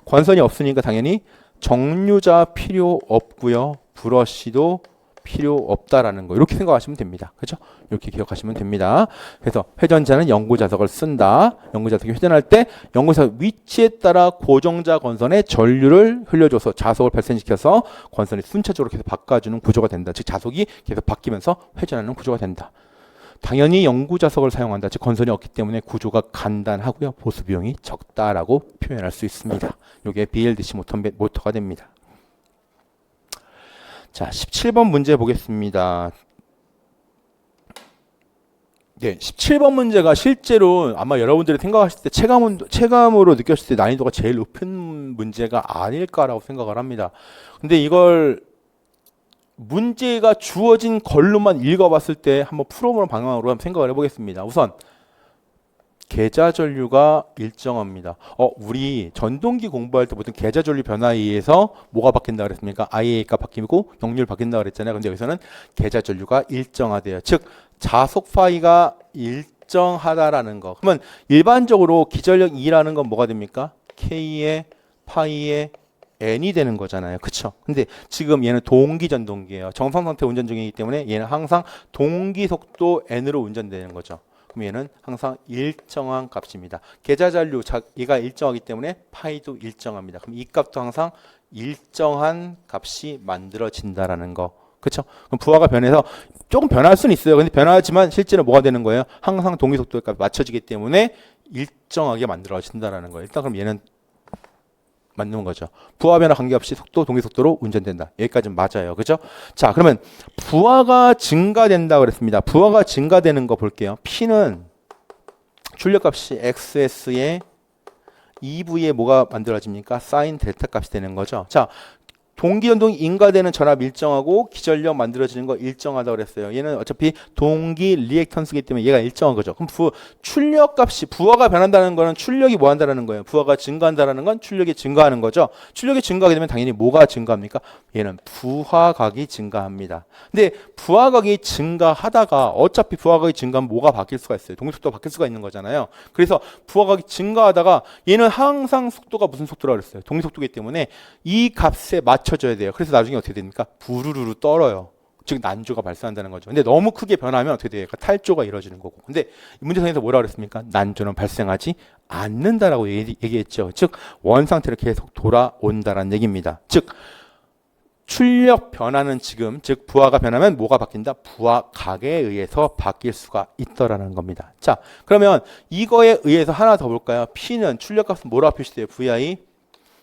권선이 없으니까 당연히 정류자 필요 없고요. 브러쉬도 필요 없다라는 거 이렇게 생각하시면 됩니다. 그렇죠? 이렇게 기억하시면 됩니다. 그래서 회전자는 영구 자석을 쓴다. 영구 자석이 회전할 때 영구 자석 위치에 따라 고정자 권선에 전류를 흘려줘서 자석을 발생시켜서 권선이 순차적으로 계속 바꿔주는 구조가 된다. 즉 자석이 계속 바뀌면서 회전하는 구조가 된다. 당연히 영구 자석을 사용한다. 즉 건선이 없기 때문에 구조가 간단하고요. 보수 비용이 적다라고 표현할 수 있습니다. 이게 BLDC 모터가 됩니다. 자, 17번 문제 보겠습니다. 네, 17번 문제가 실제로 아마 여러분들이 생각하실 때 체감으로 느꼈을 때 난이도가 제일 높은 문제가 아닐까라고 생각을 합니다. 근데 이걸 문제가 주어진 걸로만 읽어봤을 때 한번 풀어보는 방향으로 한번 생각을 해보겠습니다. 우선 계좌 전류가 일정합니다. 우리 전동기 공부할 때 보통 계좌 전류 변화에 의해서 뭐가 바뀐다 그랬습니까? IA가 바뀌고 역률 바뀐다 그랬잖아요. 근데 여기서는 계좌 전류가 일정하대요. 즉 자속 파이가 일정하다라는 거. 그러면 일반적으로 기전력 2라는 건 뭐가 됩니까? K의 파이의 n이 되는 거잖아요. 그쵸? 근데 지금 얘는 동기 전동기예요. 정상 상태 운전 중이기 때문에 얘는 항상 동기 속도 n으로 운전되는 거죠. 그럼 얘는 항상 일정한 값입니다. 계좌 전류 얘가 일정하기 때문에 파이도 일정합니다. 그럼 이 값도 항상 일정한 값이 만들어진다라는 거. 그렇죠? 그럼 부하가 변해서 조금 변할 수는 있어요. 근데 변하지만 실제로 뭐가 되는 거예요? 항상 동기 속도에 맞춰지기 때문에 일정하게 만들어진다라는 거예요. 일단 그럼 얘는 맞는 거죠. 부하 변화 관계없이 동기 속도로 운전된다. 여기까지는 맞아요. 그죠? 자, 그러면 부하가 증가된다 그랬습니다. 부하가 증가되는 거 볼게요. P는 출력값이 XS에 EV에 뭐가 만들어집니까? 사인 델타 값이 되는 거죠. 자, 동기 전동이 인가되는 전압 일정하고 기전력 만들어지는 거 일정하다고 그랬어요. 얘는 어차피 동기 리액턴스이기 때문에 얘가 일정한 거죠. 그럼 출력 값이 부하가 변한다는 거는 출력이 뭐 한다는 거예요? 부하가 증가한다는 건 출력이 증가하는 거죠. 출력이 증가하게 되면 당연히 뭐가 증가합니까? 얘는 부하각이 증가합니다. 근데 부하각이 증가하다가 어차피 부하각이 증가하면 뭐가 바뀔 수가 있어요? 동기 속도가 바뀔 수가 있는 거잖아요. 그래서 부하각이 증가하다가 얘는 항상 속도가 무슨 속도라고 그랬어요? 동기 속도이기 때문에 이 값에 맞춰줘야 돼요. 그래서 나중에 어떻게 됩니까? 부르르르 떨어요. 즉 난조가 발생한다는 거죠. 근데 너무 크게 변하면 어떻게 돼요? 탈조가 이루어지는 거고. 근데 이 문제상에서 뭐라고 그랬습니까? 난조는 발생하지 않는다라고 얘기했죠. 즉 원상태로 계속 돌아온다라는 얘기입니다. 즉 출력 변화는 지금 즉 부하가 변하면 뭐가 바뀐다? 부하각에 의해서 바뀔 수가 있더라는 겁니다. 자, 그러면 이거에 의해서 하나 더 볼까요? P는 출력값은 뭐라고 표시돼요? VI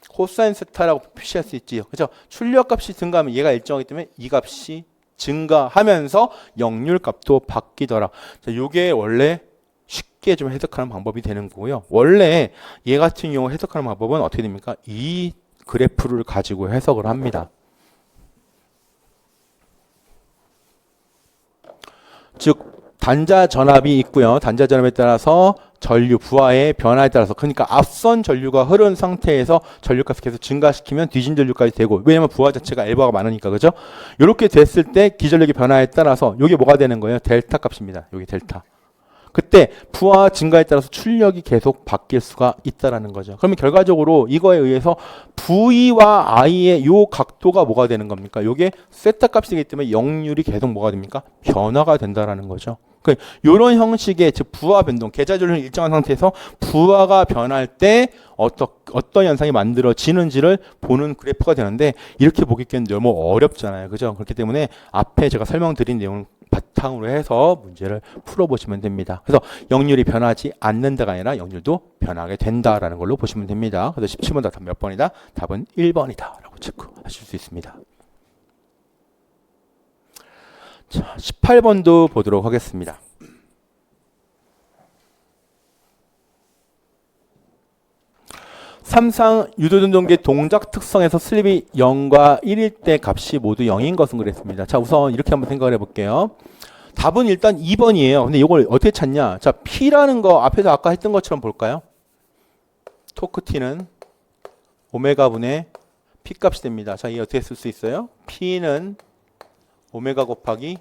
코사인 세타라고 표시할 수 있지요. 그렇죠? 출력값이 증가하면 얘가 일정하기 때문에 이 값이 증가하면서 역률 값도 바뀌더라. 자, 요게 원래 쉽게 좀 해석하는 방법이 되는 거고요. 원래 얘 같은 경우 해석하는 방법은 어떻게 됩니까? 이 그래프를 가지고 해석을 합니다. 즉 단자 전압이 있고요. 단자 전압에 따라서 전류 부하의 변화에 따라서 그러니까 앞선 전류가 흐른 상태에서 전류값을 계속 증가시키면 뒤진 전류까지 되고 왜냐면 부하 자체가 L바가 많으니까 그죠? 이렇게 됐을 때 기전력의 변화에 따라서 이게 뭐가 되는 거예요? 델타 값입니다. 여기 델타. 그때 부하 증가에 따라서 출력이 계속 바뀔 수가 있다라는 거죠. 그러면 결과적으로 이거에 의해서 V와 I의 요 각도가 뭐가 되는 겁니까? 요게 세타 값이기 때문에 역률이 계속 뭐가 됩니까? 변화가 된다라는 거죠. 이런 형식의 즉 부하 변동, 계좌 전류는 일정한 상태에서 부하가 변할 때 어떤 현상이 만들어지는지를 보는 그래프가 되는데 이렇게 보기에는 너무 어렵잖아요. 그죠? 그렇기 때문에 앞에 제가 설명드린 내용을 바탕으로 해서 문제를 풀어보시면 됩니다. 그래서 역률이 변하지 않는다가 아니라 역률도 변하게 된다라는 걸로 보시면 됩니다. 그래서 17번 답 몇 번이다? 답은 1번이다 라고 체크하실 수 있습니다. 자, 18번도 보도록 하겠습니다. 삼상 유도전동기 동작 특성에서 슬립이 0과 1일 때 값이 모두 0인 것은 그랬습니다. 자, 우선 이렇게 한번 생각을 해볼게요. 답은 일단 2번이에요. 근데 이걸 어떻게 찾냐? 자, P라는 거 앞에서 아까 했던 것처럼 볼까요? 토크 T는 오메가 분의 P 값이 됩니다. 자, 이 어떻게 쓸 수 있어요? P는 오메가 곱하기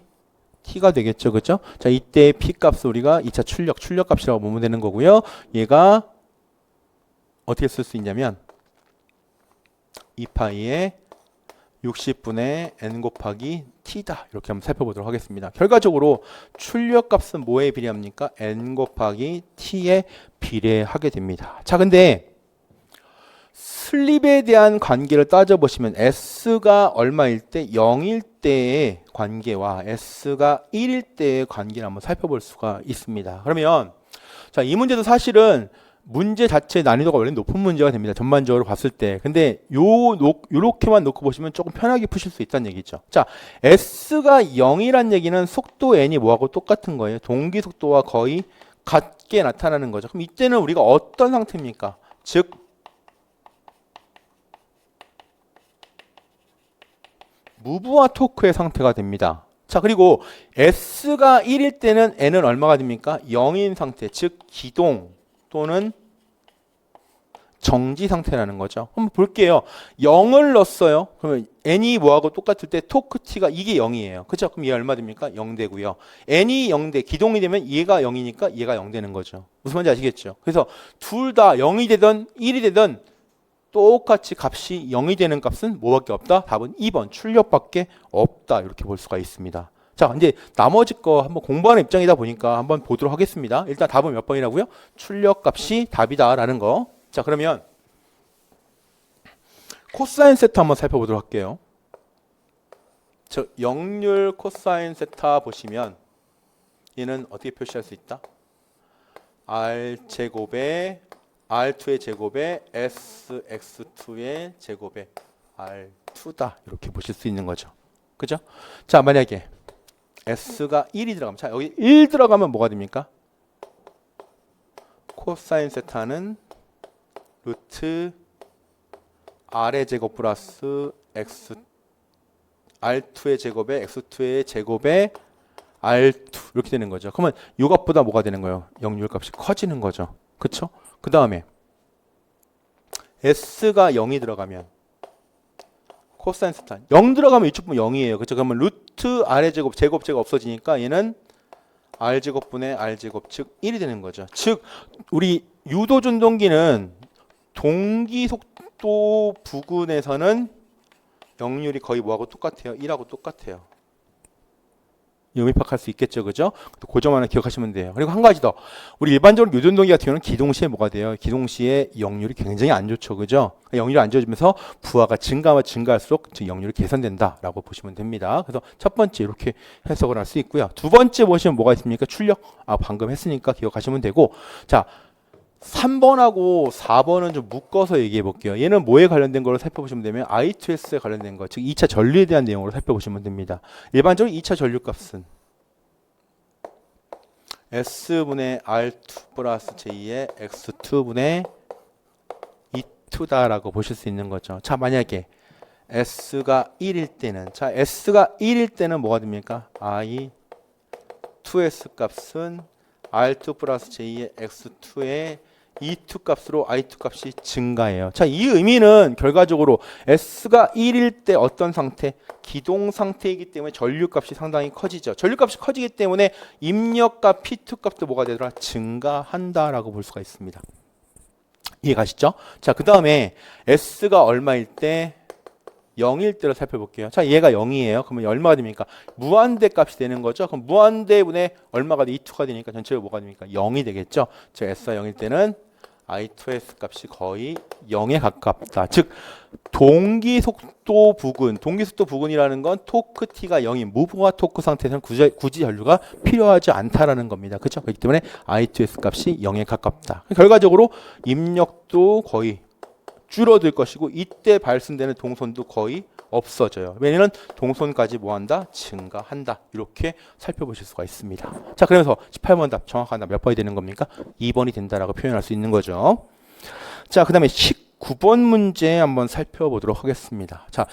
T가 되겠죠. 그렇죠? 자, 이때 P 값을 우리가 2차 출력 값이라고 보면 되는 거고요. 얘가 어떻게 쓸 수 있냐면 2파이의 60분의 n 곱하기 t다. 이렇게 한번 살펴보도록 하겠습니다. 결과적으로 출력 값은 뭐에 비례합니까? n 곱하기 t에 비례하게 됩니다. 자, 근데 슬립에 대한 관계를 따져보시면 S가 얼마일 때 0일 때의 관계와 S가 1일 때의 관계를 한번 살펴볼 수가 있습니다. 그러면 자, 이 문제도 사실은 문제 자체의 난이도가 원래 높은 문제가 됩니다. 전반적으로 봤을 때. 근데 요렇게만 놓고 보시면 조금 편하게 푸실 수 있다는 얘기죠. 자, S가 0이란 얘기는 속도 n이 뭐하고 똑같은 거예요. 동기 속도와 거의 같게 나타나는 거죠. 그럼 이때는 우리가 어떤 상태입니까? 즉 무브와 토크의 상태가 됩니다. 자, 그리고 S가 1일 때는 N은 얼마가 됩니까? 0인 상태, 즉 기동 또는 정지 상태라는 거죠. 한번 볼게요. 0을 넣었어요. 그러면 N이 뭐하고 똑같을 때 토크 T가 이게 0이에요. 그렇죠? 그럼 얘 얼마 됩니까? 0 되고요. N이 0돼, 기동이 되면 얘가 0이니까 얘가 0 되는 거죠. 무슨 말인지 아시겠죠? 그래서 둘 다 0이 되든 1이 되든 똑같이 값이 0이 되는 값은 뭐밖에 없다? 답은 2번 출력밖에 없다. 이렇게 볼 수가 있습니다. 자, 이제 나머지 거 한번 공부하는 입장이다 보니까 한번 보도록 하겠습니다. 일단 답은 몇 번이라고요? 출력 값이 답이다라는 거. 자, 그러면 코사인 세타 한번 살펴보도록 할게요. 저 역률 코사인 세타 보시면 얘는 어떻게 표시할 수 있다? R 제곱에 R2의 제곱에 SX2의 제곱에 R2다. 이렇게 보실 수 있는 거죠. 그죠? 자, 만약에 S가 1이 들어가면, 자, 여기 1 들어가면 뭐가 됩니까? 코사인 세타는 루트 R의 제곱 플러스 X R2의 제곱에 X2의 제곱에 R2 이렇게 되는 거죠. 그러면 이 값보다 뭐가 되는 거예요? 역률 값이 커지는 거죠. 그쵸? 그 다음에 S가 0이 들어가면 코사인 세타 0 들어가면 이쪽 분 0이에요. 그렇죠? 그러면 루트 R의 제곱 제곱제가 없어지니까 얘는 R제곱분의 R제곱 즉 1이 되는 거죠. 즉 우리 유도 준동기는 동기 속도 부근에서는 역률이 거의 뭐하고 똑같아요? 1하고 똑같아요. 음입학할 수 있겠죠, 그죠? 그 점 하나 기억하시면 돼요. 그리고 한 가지 더, 우리 일반적으로 유전동기 같은 경우는 기동시에 뭐가 돼요? 기동시에 역률이 굉장히 안 좋죠, 그죠? 역률이 안 좋아지면서 부하가 증가할수록 역률이 개선된다라고 보시면 됩니다. 그래서 첫 번째 이렇게 해석을 할 수 있고요. 두 번째 보시면 뭐가 있습니까? 출력, 방금 했으니까 기억하시면 되고, 자. 3번하고 4번은 좀 묶어서 얘기해 볼게요. 얘는 뭐에 관련된 거로 살펴보시면 되면 I2S에 관련된 거, 즉 2차 전류에 대한 내용으로 살펴보시면 됩니다. 일반적으로 2차 전류 값은 S분의 R2 플러스 J의 X2분의 E2다라고 보실 수 있는 거죠. 자, 만약에 S가 1일 때는, 자, S가 1일 때는 뭐가 됩니까? I2S 값은 R2 플러스 J의 X2의 E2 값으로 I2 값이 증가해요. 자, 이 의미는 결과적으로 S가 1일 때 어떤 상태? 기동 상태이기 때문에 전류 값이 상당히 커지죠. 전류 값이 커지기 때문에 입력값 P2 값도 뭐가 되더라? 증가한다라고 볼 수가 있습니다. 이해가시죠? 자, 그 다음에 S가 얼마일 때? 0일 때로 살펴볼게요. 자, 얘가 0이에요. 그러면 얼마가 됩니까? 무한대 값이 되는 거죠. 그럼 무한대분의 얼마가 돼? E2가 되니까 전체적으로 뭐가 됩니까? 0이 되겠죠. 즉 S가 0일 때는 I2S 값이 거의 0에 가깝다. 즉 동기속도 부근, 동기속도 부근이라는 건 토크 T가 0인 무브와 토크 상태에서는 굳이 전류가 필요하지 않다라는 겁니다. 그렇죠? 그렇기 때문에 I2S 값이 0에 가깝다. 결과적으로 입력도 거의 줄어들 것이고 이때 발생되는 동선도 거의 없어져요. 왜냐하면 동선까지 뭐한다? 증가한다. 이렇게 살펴보실 수가 있습니다. 자, 그래서 18번 답 정확한 답 몇 번이 되는 겁니까? 2번이 된다라고 표현할 수 있는 거죠. 자, 그 다음에 19번 문제 한번 살펴보도록 하겠습니다. 자,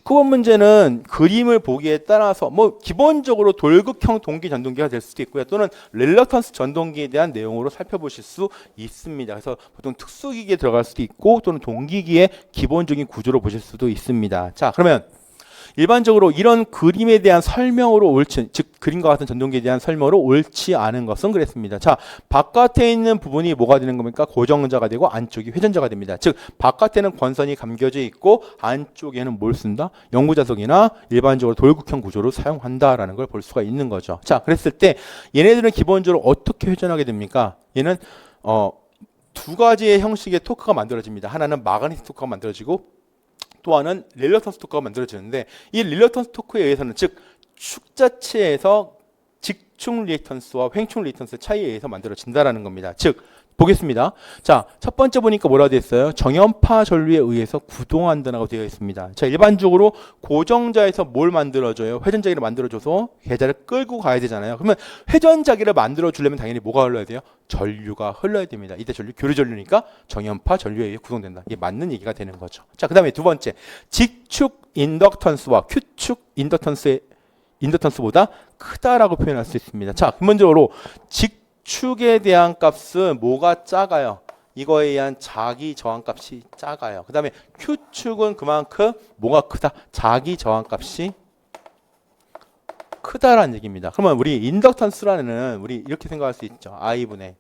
19번 문제는 그림을 보기에 따라서 뭐 기본적으로 돌극형 동기 전동기가 될 수도 있고요. 또는 릴럭턴스 전동기에 대한 내용으로 살펴보실 수 있습니다. 그래서 보통 특수기기에 들어갈 수도 있고 또는 동기기의 기본적인 구조로 보실 수도 있습니다. 자, 그러면 일반적으로 이런 그림에 대한 설명으로 옳지, 즉 그림과 같은 전동기에 대한 설명으로 옳지 않은 것은 그랬습니다. 자, 바깥에 있는 부분이 뭐가 되는 겁니까? 고정자가 되고 안쪽이 회전자가 됩니다. 즉 바깥에는 권선이 감겨져 있고 안쪽에는 뭘 쓴다? 영구자석이나 일반적으로 돌극형 구조로 사용한다라는 걸 볼 수가 있는 거죠. 자, 그랬을 때 얘네들은 기본적으로 어떻게 회전하게 됩니까? 얘는 두 가지의 형식의 토크가 만들어집니다. 하나는 마그네틱 토크가 만들어지고 또 하나는 릴럭턴스 토크가 만들어지는데 이 릴럭턴스 토크에 의해서는 즉 축 자체에서 직축 리액턴스와 횡축 리액턴스의 차이에 의해서 만들어진다라는 겁니다. 즉 보겠습니다. 자, 첫 번째 보니까 뭐라고 되어 있어요? 정연파 전류에 의해서 구동한다고 되어 있습니다. 자, 일반적으로 고정자에서 뭘 만들어줘요? 회전자기를 만들어줘서 계좌를 끌고 가야 되잖아요. 그러면 회전자기를 만들어주려면 당연히 뭐가 흘러야 돼요? 전류가 흘러야 됩니다. 이때 전류, 교류 전류니까 정연파 전류에 의해 구동된다. 이게 맞는 얘기가 되는 거죠. 자, 그 다음에 두 번째, 직축 인덕턴스와 Q축 인덕턴스보다 크다라고 표현할 수 있습니다. 자, 근본적으로 축에 대한 값은 뭐가 작아요? 이거에 의한 자기 저항값이 작아요. 그 다음에 Q축은 그만큼 뭐가 크다? 자기 저항값이 크다라는 얘기입니다. 그러면 우리 인덕턴스라는 우리 이렇게 생각할 수 있죠. I분의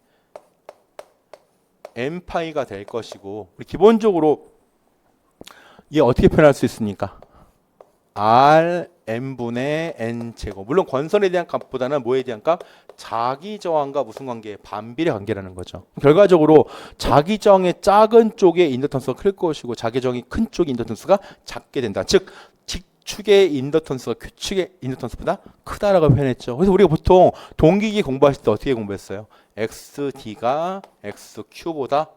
N파이가 될 것이고 우리 기본적으로 이게 어떻게 표현할 수 있습니까? R N분의 N제곱. 물론 권선에 대한 값보다는 뭐에 대한 값? 자기 저항과 무슨 관계? 반비례 관계라는 거죠. 결과적으로 자기 저항의 작은 쪽에 인덕턴스가 클 것이고 자기 저항이 큰 쪽의 인덕턴스가 작게 된다. 즉 직축의 인덕턴스가 Q축의 인덕턴스보다 크다라고 표현했죠. 그래서 우리가 보통 동기기 공부하실 때 어떻게 공부했어요? XD가 XQ보다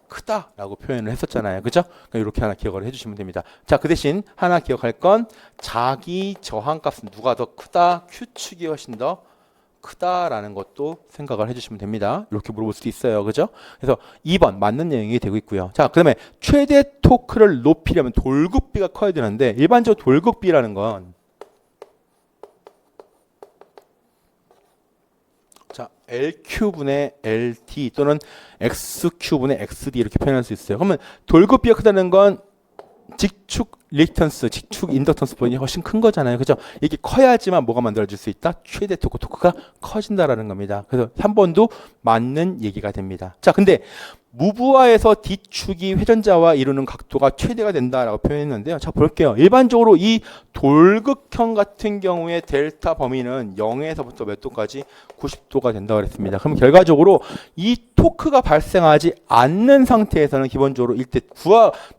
크다라고 표현을 했었잖아요. 그죠? 이렇게 하나 기억을 해주시면 됩니다. 자, 그 대신 하나 기억할 건 자기 저항값은 누가 더 크다? Q축이 훨씬 더 크다라는 것도 생각을 해주시면 됩니다. 이렇게 물어볼 수도 있어요. 그죠? 그래서 2번 맞는 내용이 되고 있고요. 자, 그 다음에 최대 토크를 높이려면 돌급비가 커야 되는데 일반적으로 돌급비라는 건 자, LQ분의 LD 또는 XQ분의 XD 이렇게 표현할 수 있어요. 그러면 돌급비가 크다는 건 직축 리액턴스, 직축 인덕턴스 본이 훨씬 큰 거잖아요. 그죠? 이게 커야지만 뭐가 만들어질 수 있다? 최대 토크가 커진다라는 겁니다. 그래서 3번도 맞는 얘기가 됩니다. 자, 근데 무부하에서 D축이 회전자와 이루는 각도가 최대가 된다라고 표현했는데요. 자, 볼게요. 일반적으로 이 돌극형 같은 경우에 델타 범위는 0에서부터 몇 도까지? 90도가 된다고 그랬습니다. 그럼 결과적으로 이 토크가 발생하지 않는 상태에서는 기본적으로 이때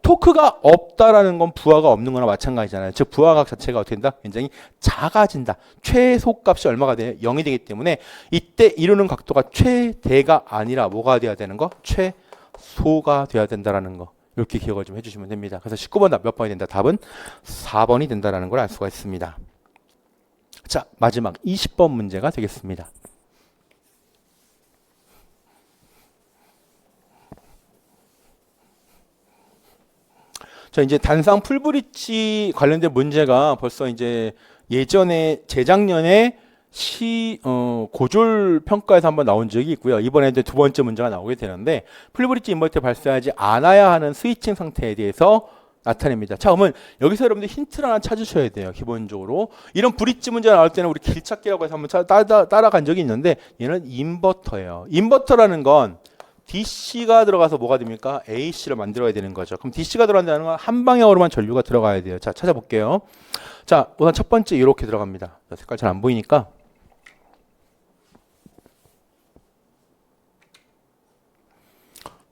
토크가 없다라는 건 부하가 없는 거나 마찬가지잖아요. 즉 부하각 자체가 어떻게 된다? 굉장히 작아진다. 최소값이 얼마가 돼요? 0이 되기 때문에 이때 이루는 각도가 최대가 아니라 뭐가 돼야 되는 거? 최소가 돼야 된다라는 거. 이렇게 기억을 좀 해주시면 됩니다. 그래서 19번 답 몇 번이 된다? 답은 4번이 된다라는 걸 알 수가 있습니다. 자, 마지막 20번 문제가 되겠습니다. 자, 이제 단상 풀브릿지 관련된 문제가 벌써 이제 예전에 재작년에 고졸 평가에서 한번 나온 적이 있고요. 이번에 이제 두 번째 문제가 나오게 되는데 풀브릿지 인버터 발생하지 않아야 하는 스위칭 상태에 대해서 나타냅니다. 자, 그러면 여기서 여러분들 힌트를 하나 찾으셔야 돼요. 기본적으로 이런 브릿지 문제 나올 때는 우리 길찾기라고 해서 한번 따라간 적이 있는데 얘는 인버터예요. 인버터라는 건 DC가 들어가서 뭐가 됩니까? AC를 만들어야 되는 거죠. 그럼 DC가 들어간다는 건 한 방향으로만 전류가 들어가야 돼요. 자, 찾아볼게요. 자, 우선 첫 번째 이렇게 들어갑니다. 색깔 잘 안 보이니까.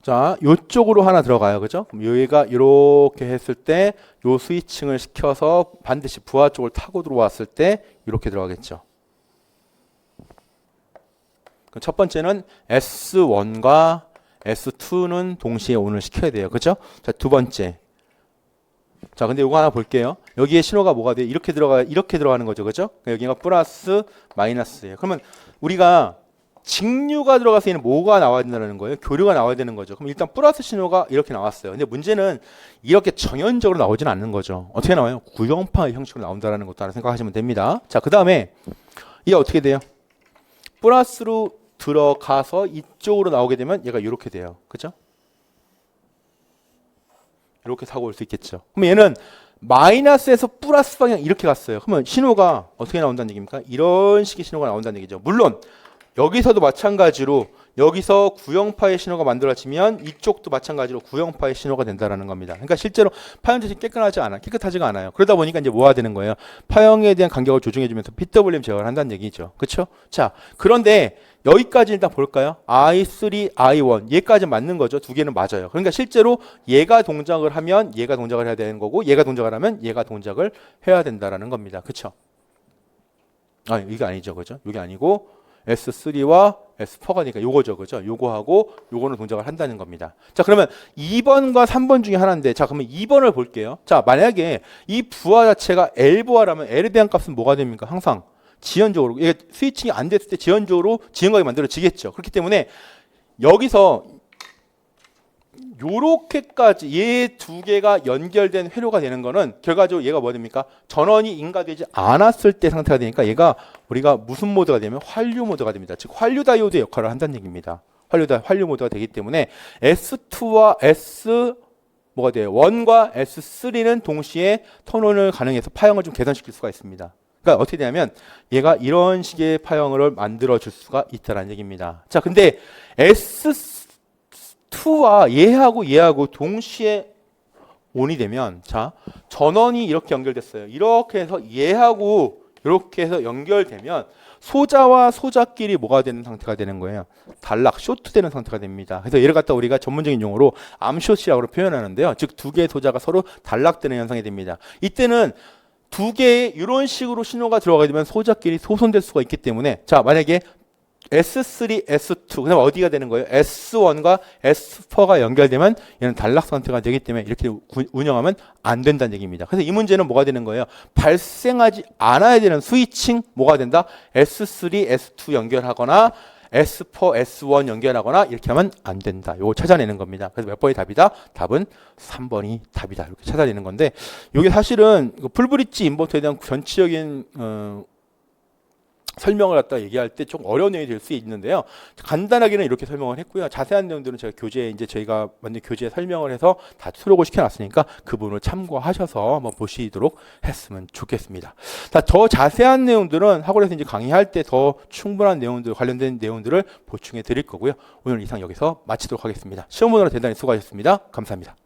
자, 요쪽으로 하나 들어가요. 그죠? 그럼 여기가 이렇게 했을 때 요 스위칭을 시켜서 반드시 부하 쪽을 타고 들어왔을 때 이렇게 들어가겠죠. 첫 번째는 S1과 S2는 동시에 온을 시켜야 돼요. 그죠? 자, 두 번째. 자, 근데 이거 하나 볼게요. 여기에 신호가 뭐가 돼요? 이렇게 들어가는 거죠. 그죠? 여기가 플러스, 마이너스예요. 그러면 우리가 직류가 들어가서 얘는 뭐가 나와야 된다는 거예요? 교류가 나와야 되는 거죠. 그럼 일단 플러스 신호가 이렇게 나왔어요. 근데 문제는 이렇게 정연적으로 나오지는 않는 거죠. 어떻게 나와요? 구형파 형식으로 나온다는 것도 하나 생각하시면 됩니다. 자, 그 다음에 이게 어떻게 돼요? 플러스로 들어가서 이쪽으로 나오게 되면 얘가 이렇게 돼요. 그죠? 이렇게 사고 올 수 있겠죠. 그럼 얘는 마이너스에서 플러스 방향 이렇게 갔어요. 그러면 신호가 어떻게 나온다는 얘기입니까? 이런 식의 신호가 나온다는 얘기죠. 물론 여기서도 마찬가지로 여기서 구형파의 신호가 만들어지면 이쪽도 마찬가지로 구형파의 신호가 된다는 겁니다. 그러니까 실제로 파형 자체가 깨끗하지가 않아요. 그러다 보니까 이제 뭐가 되는 거예요? 파형에 대한 간격을 조정해주면서 PWM 제어를 한다는 얘기죠. 그렇죠? 자, 그런데 여기까지 일단 볼까요? I3, I1 얘까지 맞는 거죠. 두 개는 맞아요. 그러니까 실제로 얘가 동작을 하면 얘가 동작을 해야 되는 거고 얘가 동작을 하면 얘가 동작을 해야 된다는 겁니다. 그렇죠? 이게 아니죠. 그죠? 이게 아니고 S3와 S4가 되니까 요거죠. 그죠? 요거하고 요거는 동작을 한다는 겁니다. 자, 그러면 2번과 3번 중에 하나인데, 자, 그러면 2번을 볼게요. 자, 만약에 이 부하 자체가 L 부하라면 L에 대한 값은 뭐가 됩니까? 항상 지연적으로, 이게 스위칭이 안 됐을 때 지연적으로 지연각이 만들어지겠죠. 그렇기 때문에 여기서 요렇게까지 얘 두 개가 연결된 회로가 되는 거는 결과적으로 얘가 뭐 됩니까? 전원이 인가되지 않았을 때 상태가 되니까 얘가 우리가 무슨 모드가 되면 환류 모드가 됩니다. 즉 환류 다이오드 역할을 한다는 얘기입니다. 환류 모드가 되기 때문에 S2와 S 뭐가 돼요? 1과 S3는 동시에 턴온을 가능해서 파형을 좀 개선시킬 수가 있습니다. 그러니까 어떻게 되냐면 얘가 이런 식의 파형을 만들어 줄 수가 있다는 얘기입니다. 자, 근데 S2와 얘하고 동시에 온이 되면, 자, 전원이 이렇게 연결됐어요. 이렇게 해서 얘하고 이렇게 해서 연결되면 소자와 소자끼리 뭐가 되는 상태가 되는 거예요? 단락, 쇼트 되는 상태가 됩니다. 그래서 얘를 갖다 우리가 전문적인 용어로 암쇼시라고 표현하는데요. 즉 두 개의 소자가 서로 단락되는 현상이 됩니다. 이때는 두 개의 이런 식으로 신호가 들어가게 되면 소자끼리 소손될 수가 있기 때문에, 자, 만약에 S3, S2, 그다음 어디가 되는 거예요? S1과 S4가 연결되면 얘는 단락 상태가 되기 때문에 이렇게 운영하면 안 된다는 얘기입니다. 그래서 이 문제는 뭐가 되는 거예요? 발생하지 않아야 되는 스위칭 뭐가 된다? S3, S2 연결하거나 S4, S1 연결하거나 이렇게 하면 안 된다. 이거 찾아내는 겁니다. 그래서 몇 번이 답이다? 답은 3번이 답이다. 이렇게 찾아내는 건데, 이게 사실은 풀브릿지 인버터에 대한 전체적인 설명을 갖다 얘기할 때 좀 어려운 내용이 될 수 있는데요. 간단하게는 이렇게 설명을 했고요. 자세한 내용들은 제가 교재에 이제 저희가 만든 교재에 설명을 해서 다 수록을 시켜놨으니까 그 부분을 참고하셔서 한번 보시도록 했으면 좋겠습니다. 자, 더 자세한 내용들은 학원에서 이제 강의할 때 더 충분한 내용들 관련된 내용들을 보충해 드릴 거고요. 오늘 이상 여기서 마치도록 하겠습니다. 시험 보느라 대단히 수고하셨습니다. 감사합니다.